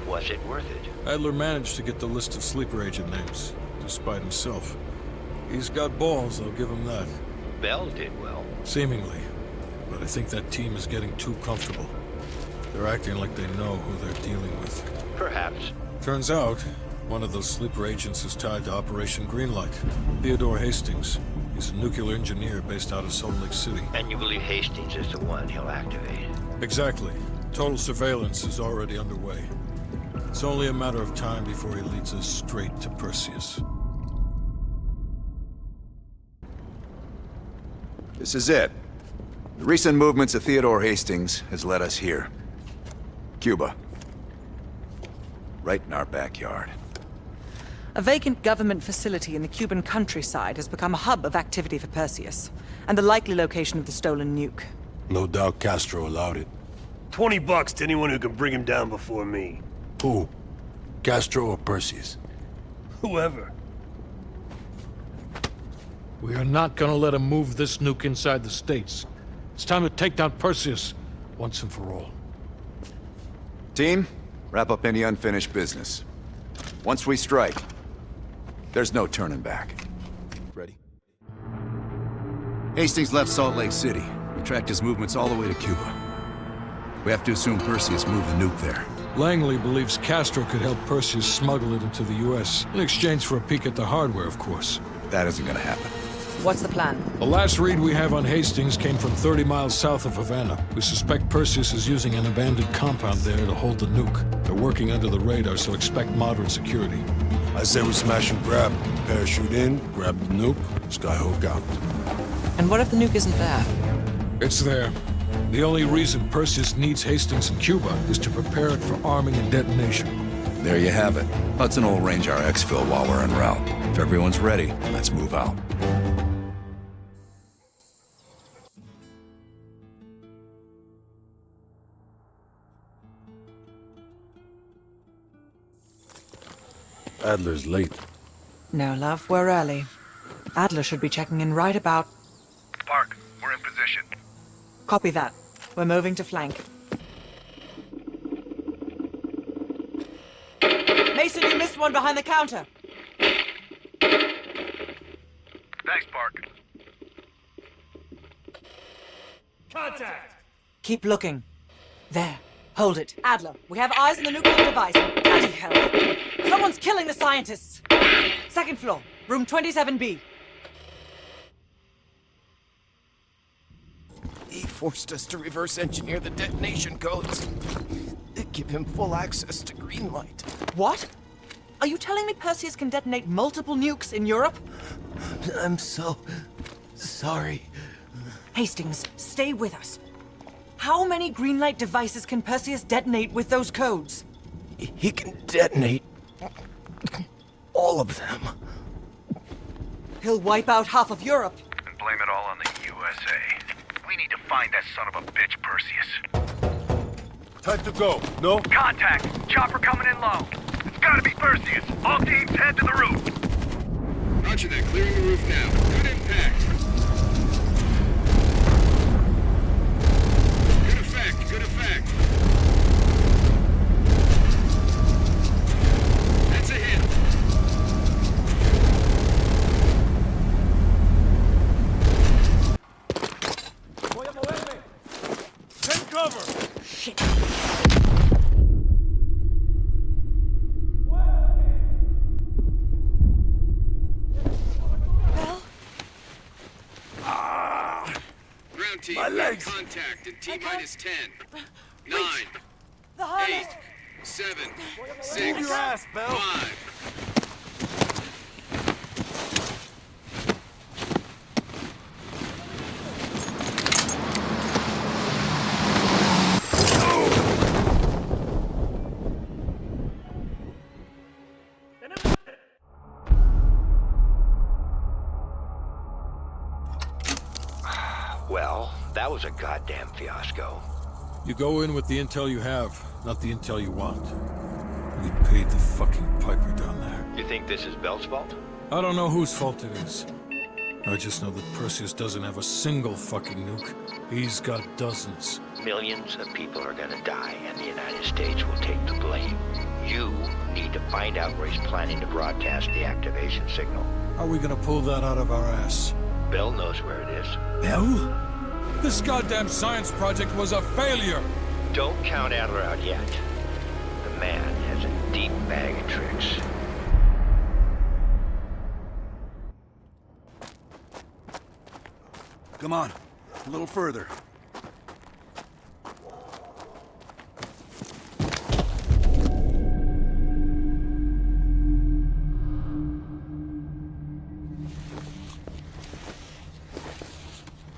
Was it worth it? Adler managed to get the list of sleeper agent names, despite himself. He's got balls, I'll give him that. Bell did well. Seemingly. But I think that team is getting too comfortable. They're acting like they know who they're dealing with. Perhaps. Turns out, one of those sleeper agents is tied to Operation Greenlight. Theodore Hastings. He's a nuclear engineer based out of Salt Lake City. And you believe Hastings is the one he'll activate? Exactly. Total surveillance is already underway. It's only a matter of time before he leads us straight to Perseus. This is it. The recent movements of Theodore Hastings has led us here. Cuba. Right in our backyard. A vacant government facility in the Cuban countryside has become a hub of activity for Perseus, and the likely location of the stolen nuke. No doubt Castro allowed it. $20 to anyone who can bring him down before me. Who? Castro or Perseus? Whoever. We are not gonna let him move this nuke inside the States. It's time to take down Perseus, once and for all. Team, wrap up any unfinished business. Once we strike, there's no turning back. Ready? Hastings left Salt Lake City. We tracked his movements all the way to Cuba. We have to assume Perseus moved the nuke there. Langley believes Castro could help Perseus smuggle it into the U.S. in exchange for a peek at the hardware, of course. That isn't gonna happen. What's the plan? The last read we have on Hastings came from 30 miles south of Havana. We suspect Perseus is using an abandoned compound there to hold the nuke. They're working under the radar, so expect moderate security. I say we smash and grab. Parachute in, grab the nuke, skyhook out. And what if the nuke isn't there? It's there. The only reason Perseus needs Hastings in Cuba is to prepare it for arming and detonation. There you have it. Hudson will arrange our exfil while we're en route. If everyone's ready, let's move out. Adler's late. No, love, we're early. Adler should be checking in right about... Park, we're in position. Copy that. We're moving to flank. Mason, you missed one behind the counter. Thanks, Park. Contact! Keep looking. There. Hold it. Adler, we have eyes on the nuclear device. Bloody hell. Someone's killing the scientists. Second floor, room 27B. He forced us to reverse engineer the detonation codes. Give him full access to Greenlight. What? Are you telling me Perseus can detonate multiple nukes in Europe? I'm so sorry. Hastings, stay with us. How many Greenlight devices can Perseus detonate with those codes? He can detonate all of them. He'll wipe out half of Europe. And blame it all on the USA. We need to find that son of a bitch, Perseus. Time to go. No? Contact! Chopper coming in low. It's gotta be Perseus. All teams head to the roof. Roger that. Clearing the roof now. Good impact. Good effect. Good effect. That's a hit. Take cover! Shit. Ground team, My legs. contact in T-minus 10, 9, The harness. 8, 7, Move 6, your ass, Bell. 5. Well, that was a goddamn fiasco. You go in with the intel you have, not the intel you want. We paid the fucking piper down there. You think this is Bell's fault? I don't know whose fault it is. I just know that Perseus doesn't have a single fucking nuke. He's got dozens. Millions of people are gonna die, and the United States will take the blame. You need to find out where he's planning to broadcast the activation signal. How are we gonna pull that out of our ass? Bell knows where it is. Bell? This goddamn science project was a failure! Don't count Adler out yet. The man has a deep bag of tricks. Come on, a little further.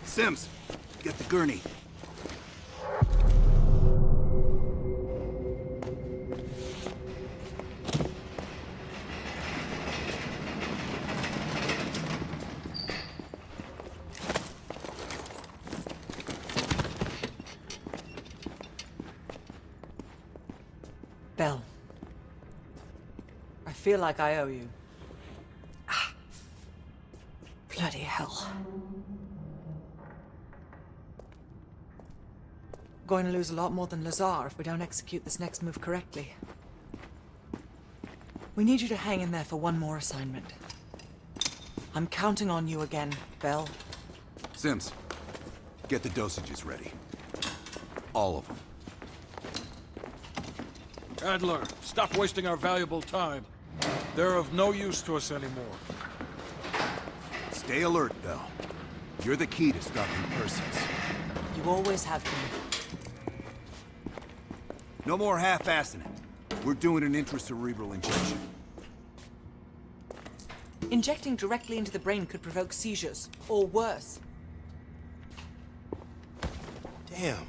Sims, get the gurney. Bell. I feel like I owe you. Ah. Bloody hell. Going to lose a lot more than Lazar if we don't execute this next move correctly. We need you to hang in there for one more assignment. I'm counting on you again, Bell. Sims, get the dosages ready. All of them. Adler, stop wasting our valuable time. They're of no use to us anymore. Stay alert, Bell. You're the key to stopping Perseus. You always have been. No more half-assing it. We're doing an intracerebral injection. Injecting directly into the brain could provoke seizures, or worse. Damn.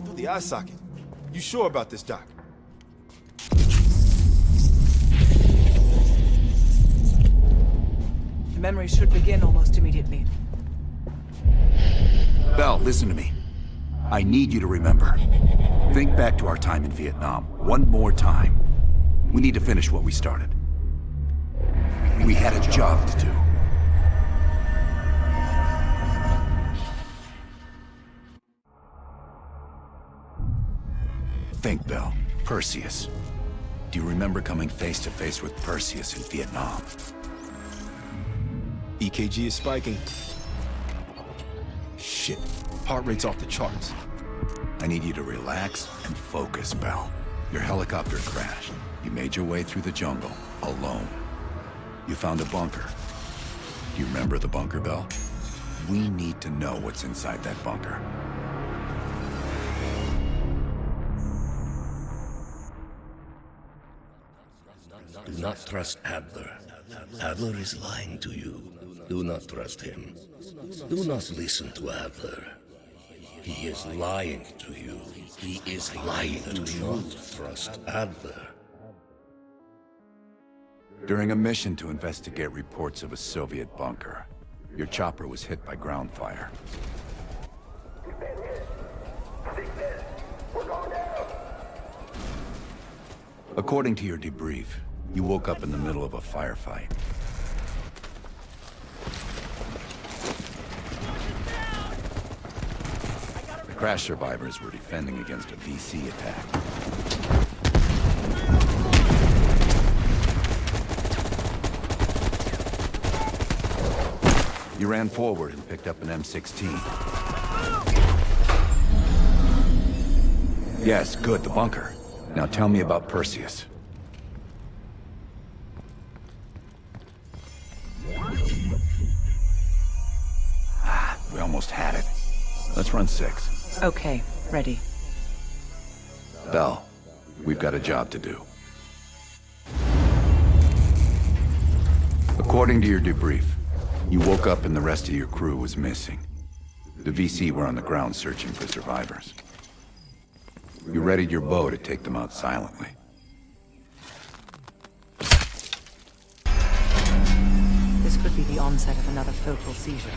Through the eye socket. You sure about this, Doc? The memory should begin almost immediately. Bell, listen to me. I need you to remember. Think back to our time in Vietnam, one more time. We need to finish what we started. We had a job to do. Think, Bell. Perseus. Do you remember coming face to face with Perseus in Vietnam? EKG is spiking. Shit. Heart rate's off the charts. I need you to relax and focus, Bell. Your helicopter crashed. You made your way through the jungle, alone. You found a bunker. Do you remember the bunker, Bell? We need to know what's inside that bunker. Do not trust Adler. Adler is lying to you. Do not trust him. Do not listen to Adler. He is lying to you. He is lying to you. Do not trust Adler. During a mission to investigate reports of a Soviet bunker, your chopper was hit by ground fire. According to your debrief, you woke up in the middle of a firefight. Crash survivors were defending against a VC attack. You ran forward and picked up an M16. Yes, good, the bunker. Now tell me about Perseus. We almost had it. Let's run 6. Okay, ready. Bell, we've got a job to do. According to your debrief, you woke up and the rest of your crew was missing. The VC were on the ground searching for survivors. You readied your bow to take them out silently. This could be the onset of another focal seizure.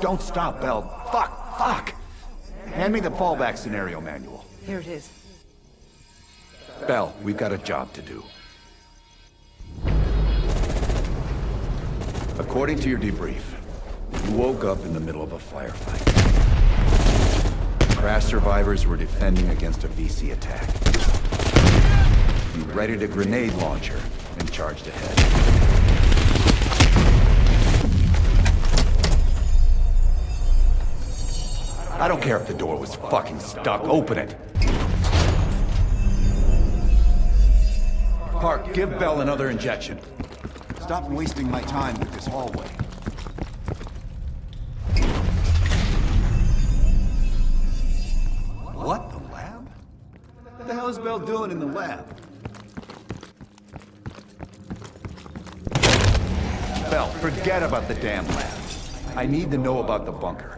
Don't stop, Bell. Fuck! Hand me the fallback scenario manual. Here it is. Bell, we've got a job to do. According to your debrief, you woke up in the middle of a firefight. Crash survivors were defending against a VC attack. You readied a grenade launcher and charged ahead. I don't care if the door was fucking stuck. Open it. Park, give Bell another injection. Stop wasting my time with this hallway. What? The lab? What the hell is Bell doing in the lab? Bell, forget about the damn lab. I need to know about the bunker.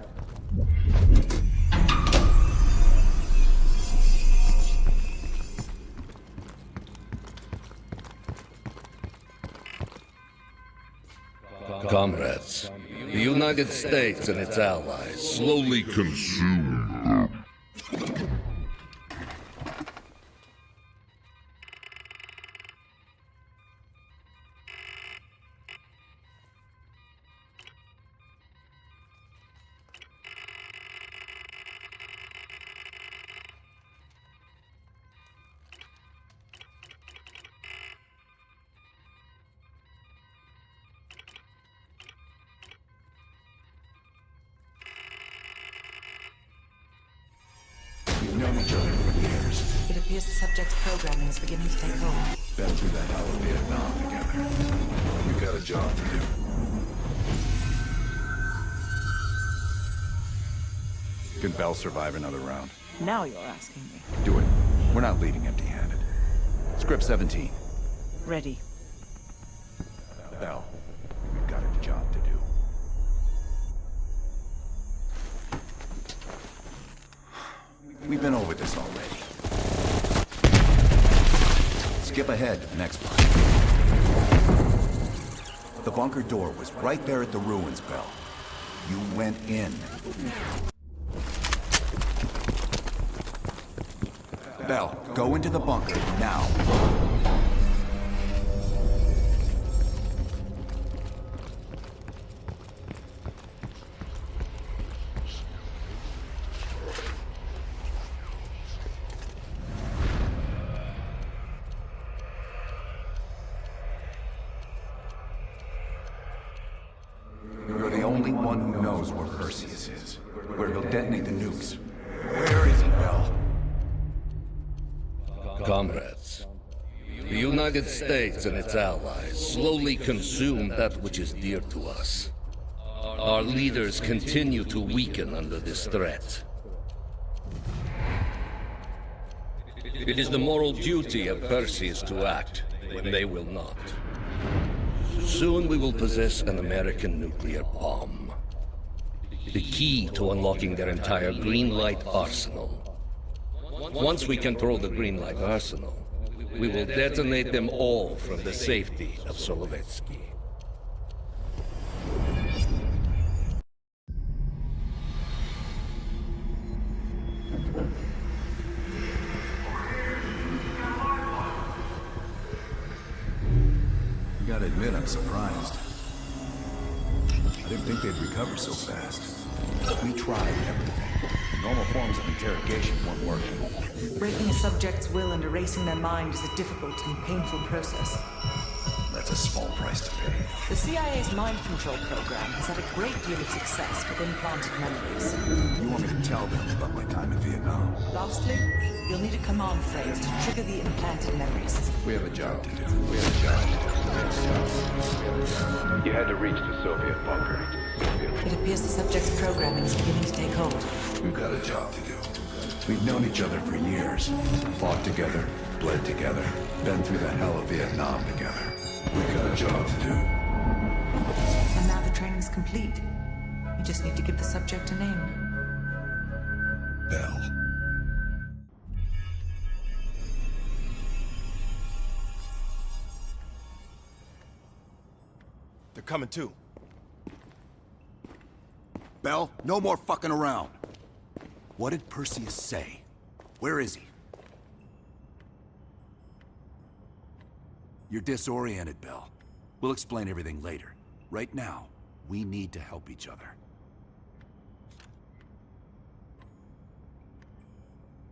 Comrades, the United States and its allies slowly consume. We've known each other for years. It appears the subject's programming is beginning to take hold. Been through the hell of Vietnam together. We've got a job to do. Can Bell survive another round? Now you're asking me. Do it. We're not leaving empty-handed. Script 17. Ready. Bell, we've got a job to do. We've been over this already. Skip ahead to the next part. The bunker door was right there at the ruins, Bell. You went in. Bell, go into the bunker now. You're the only one who knows where Perseus is, where he'll detonate the nukes. Where is he, Bell? Comrades, the United States and its allies slowly consume that which is dear to us. Our leaders continue to weaken under this threat. It is the moral duty of Perseus to act when they will not. Soon we will possess an American nuclear bomb. The key to unlocking their entire green light arsenal. Once we control the green light arsenal, we will detonate them all from the safety of Solovetsky. You gotta admit, I'm surprised. I didn't think they'd recover so fast. We tried everything. Normal forms of interrogation weren't working. Breaking a subject's will and erasing their mind is a difficult and painful process. That's a small price to pay. The CIA's mind control program has had a great deal of success with implanted memories. You want me to tell them about my time in Vietnam? Lastly, you'll need a command phrase to trigger the implanted memories. We have a job to do. You had to reach the Soviet bunker. It appears the subject's programming is beginning to take hold. We've got a job to do. We've known each other for years. Fought together, bled together, been through the hell of Vietnam together. We've got a job to do. And now the training's complete. You just need to give the subject a name. Bell. They're coming too. Bell, no more fucking around. What did Perseus say? Where is he? You're disoriented, Bell. We'll explain everything later. Right now, we need to help each other.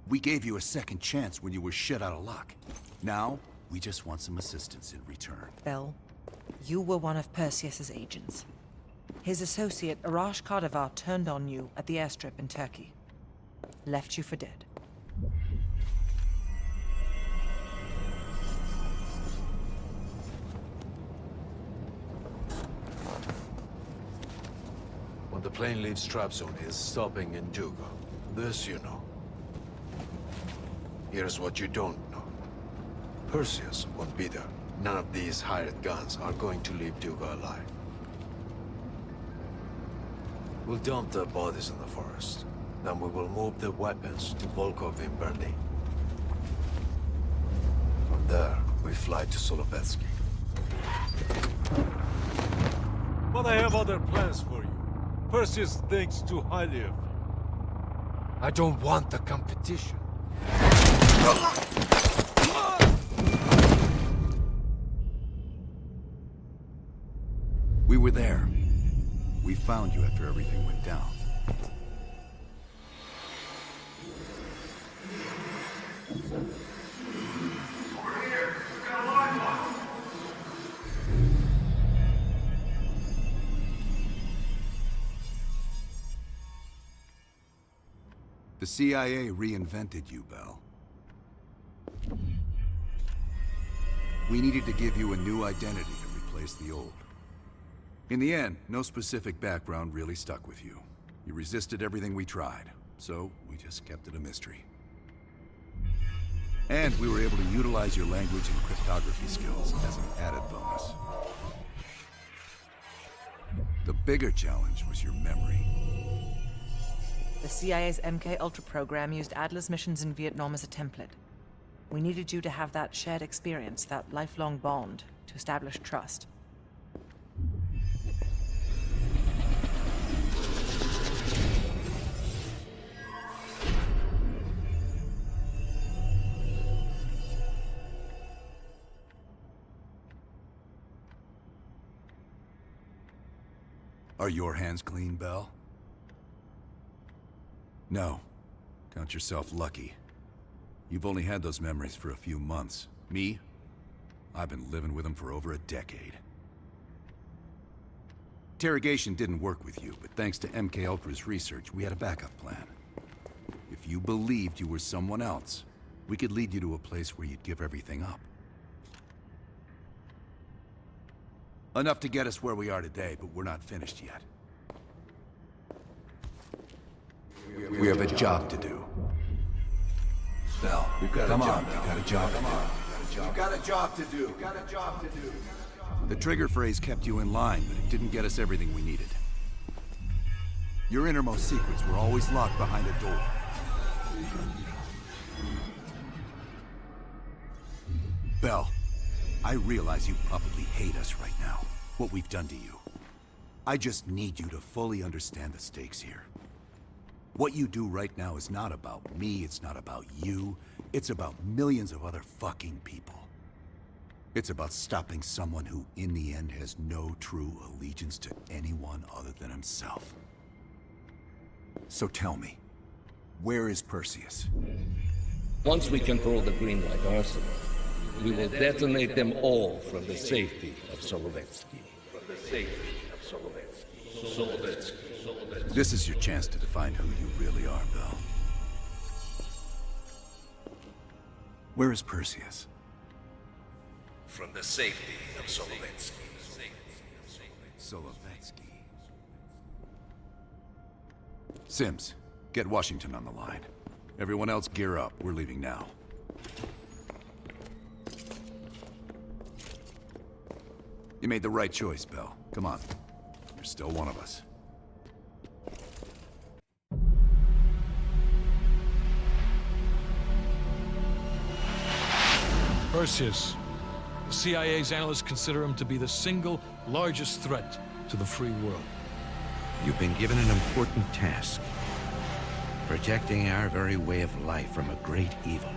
We gave you a second chance when you were shit out of luck. Now, we just want some assistance in return. Bell, you were one of Perseus's agents. His associate, Arash Kardavar, turned on you at the airstrip in Turkey. Left you for dead. When the plane leaves trap zone, it's stopping in Duga. This you know. Here's what you don't know. Perseus won't be there. None of these hired guns are going to leave Duga alive. We'll dump their bodies in the forest. Then we will move the weapons to Volkov in Berlin. From there, we fly to Solovetsky. But I have other plans for you. Perseus thinks too highly of you. I don't want the competition. We were there. We found you after everything went down. The CIA reinvented you, Bell. We needed to give you a new identity to replace the old. In the end, no specific background really stuck with you. You resisted everything we tried, so we just kept it a mystery. And we were able to utilize your language and cryptography skills as an added bonus. The bigger challenge was your memory. The CIA's MK Ultra program used Adler's missions in Vietnam as a template. We needed you to have that shared experience, that lifelong bond, to establish trust. Are your hands clean, Bell? No. Count yourself lucky. You've only had those memories for a few months. Me? I've been living with them for over a decade. Interrogation didn't work with you, but thanks to MK Ultra's research, we had a backup plan. If you believed you were someone else, we could lead you to a place where you'd give everything up. Enough to get us where we are today, but we're not finished yet. We have a job to do. Bell, come on, we got a job to do. You've got a job to do. Got a job to do. The trigger phrase kept you in line, but it didn't get us everything we needed. Your innermost secrets were always locked behind a door. Bell, I realize you probably hate us right now, what we've done to you. I just need you to fully understand the stakes here. What you do right now is not about me, it's not about you, it's about millions of other fucking people. It's about stopping someone who, in the end, has no true allegiance to anyone other than himself. So tell me, where is Perseus? Once we control the Greenlight arsenal, we will detonate them all from the safety of Solovetsky. This is your chance to define who you really are, Bell. Where is Perseus? From the safety of Solovetsky. Solovetsky. Sims, get Washington on the line. Everyone else gear up. We're leaving now. You made the right choice, Bell. Come on. You're still one of us. Perseus. The CIA's analysts consider him to be the single largest threat to the free world. You've been given an important task. Protecting our very way of life from a great evil.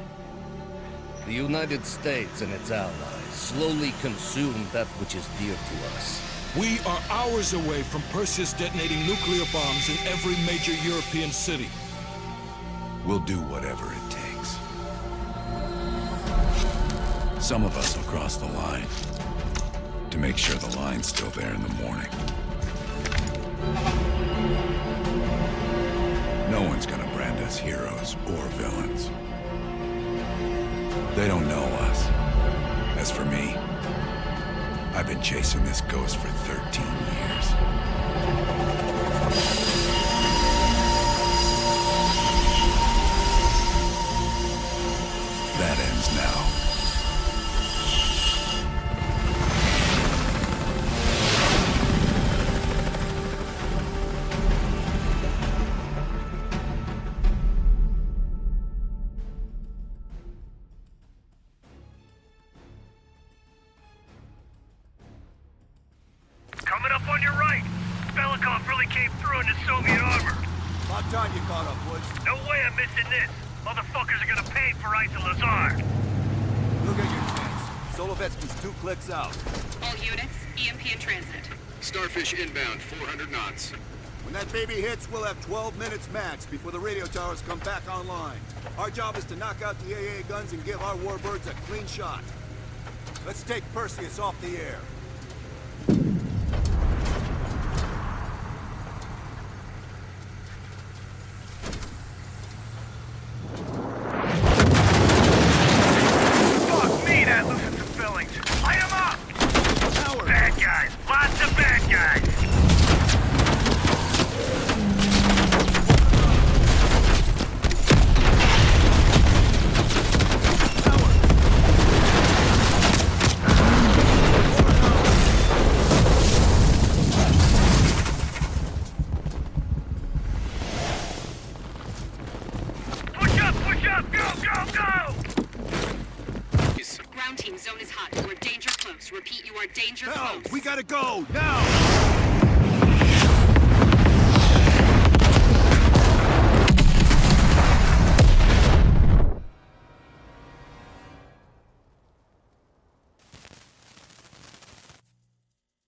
The United States and its allies slowly consume that which is dear to us. We are hours away from Perseus detonating nuclear bombs in every major European city. We'll do whatever it takes. Some of us will cross the line to make sure the line's still there in the morning. No one's gonna brand us heroes or villains. They don't know us. As for me, I've been chasing this ghost for 13 years. That ends now. Coming up on your right. Belikov really came through in the Soviet armor. About time you caught up, Woods. No way I'm missing this. Motherfuckers are gonna pay for Ice and Lazar. You'll get your chance. Solovetsky's 2 clicks out. All units, EMP in transit. Starfish inbound, 400 knots. When that baby hits, we'll have 12 minutes max before the radio towers come back online. Our job is to knock out the AA guns and give our warbirds a clean shot. Let's take Perseus off the air. Fuck me, that loosens some fillings. Light 'em up! Bad guys. Lots of bad guys. Push up, go, go, go! Ground team, zone is hot. We're danger close. Repeat, you are danger Hell, close. we gotta go, now!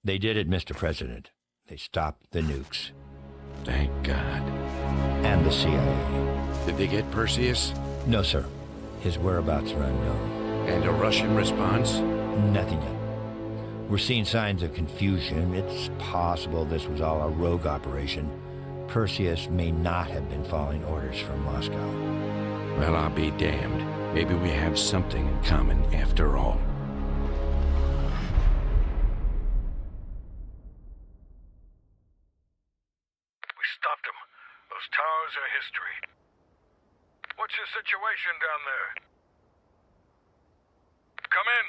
They did it, Mr. President. They stopped the nukes. Thank God. And the CIA. Did they get Perseus? No, sir. His whereabouts are unknown. And a Russian response? Nothing yet. We're seeing signs of confusion. It's possible this was all a rogue operation. Perseus may not have been following orders from Moscow. Well, I'll be damned. Maybe we have something in common after all. We stopped them. Those towers are history. What's your situation down there? Come in.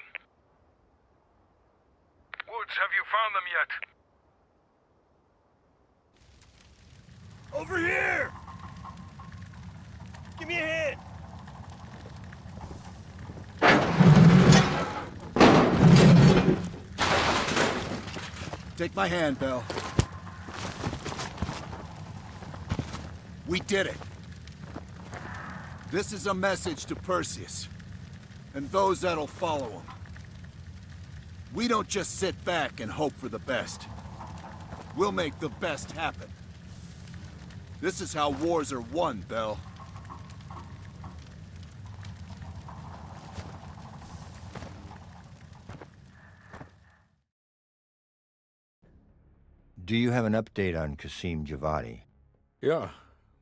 Woods, have you found them yet? Over here! Give me a hand! Take my hand, Bell. We did it. This is a message to Perseus, and those that'll follow him. We don't just sit back and hope for the best. We'll make the best happen. This is how wars are won, Bell. Do you have an update on Qasim Javadi? Yeah.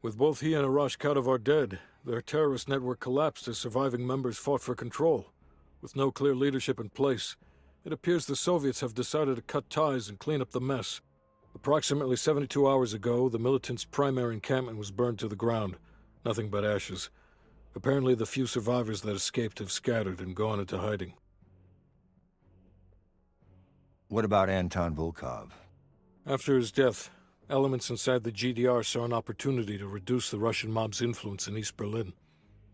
With both he and Arash Kadavar dead, their terrorist network collapsed as surviving members fought for control. With no clear leadership in place, it appears the Soviets have decided to cut ties and clean up the mess. Approximately 72 hours ago, the militants' primary encampment was burned to the ground. Nothing but ashes. Apparently the few survivors that escaped have scattered and gone into hiding. What about Anton Volkov? After his death, elements inside the GDR saw an opportunity to reduce the Russian mob's influence in East Berlin.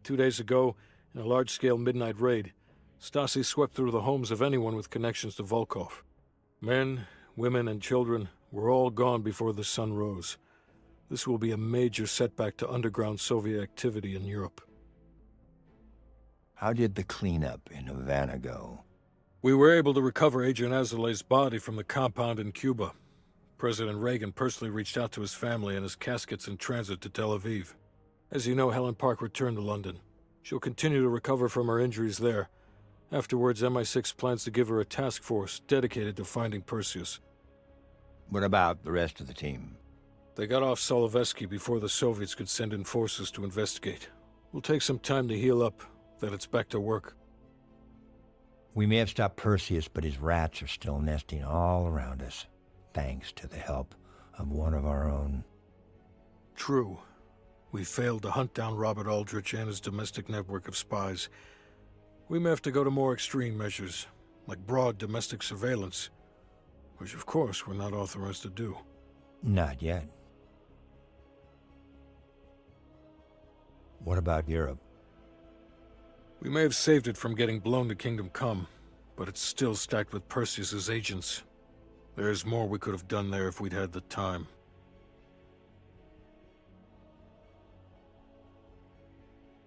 2 days ago, in a large-scale midnight raid, Stasi swept through the homes of anyone with connections to Volkov. Men, women, and children We're all gone before the sun rose. This will be a major setback to underground Soviet activity in Europe. How did the cleanup in Havana go? We were able to recover Agent Azoulay's body from the compound in Cuba. President Reagan personally reached out to his family, and his casket's in transit to Tel Aviv. As you know, Helen Park returned to London. She'll continue to recover from her injuries there. Afterwards, MI6 plans to give her a task force dedicated to finding Perseus. What about the rest of the team? They got off Solovetsky before the Soviets could send in forces to investigate. We'll take some time to heal up, then it's back to work. We may have stopped Perseus, but his rats are still nesting all around us, thanks to the help of one of our own. True. We failed to hunt down Robert Aldrich and his domestic network of spies. We may have to go to more extreme measures, like broad domestic surveillance, which of course we're not authorized to do. Not yet. What about Europe? We may have saved it from getting blown to Kingdom Come, but it's still stacked with Perseus's agents. There's more we could have done there if we'd had the time.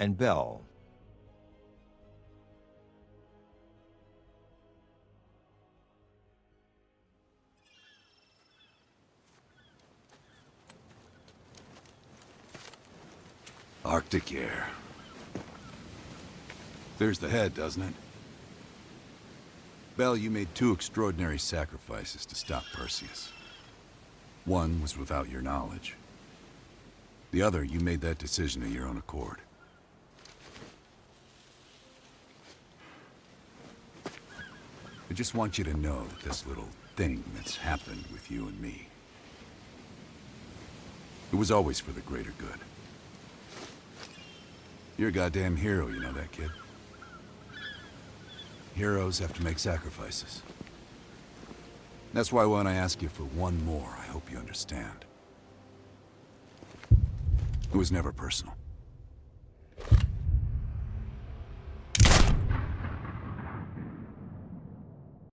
And Bell? Arctic air. There's the head, doesn't it? Bell, you made two extraordinary sacrifices to stop Perseus. One was without your knowledge. The other, you made that decision of your own accord. I just want you to know that this little thing that's happened with you and me, it was always for the greater good. You're a goddamn hero, you know that, kid? Heroes have to make sacrifices. That's why when I ask you for one more, I hope you understand. It was never personal.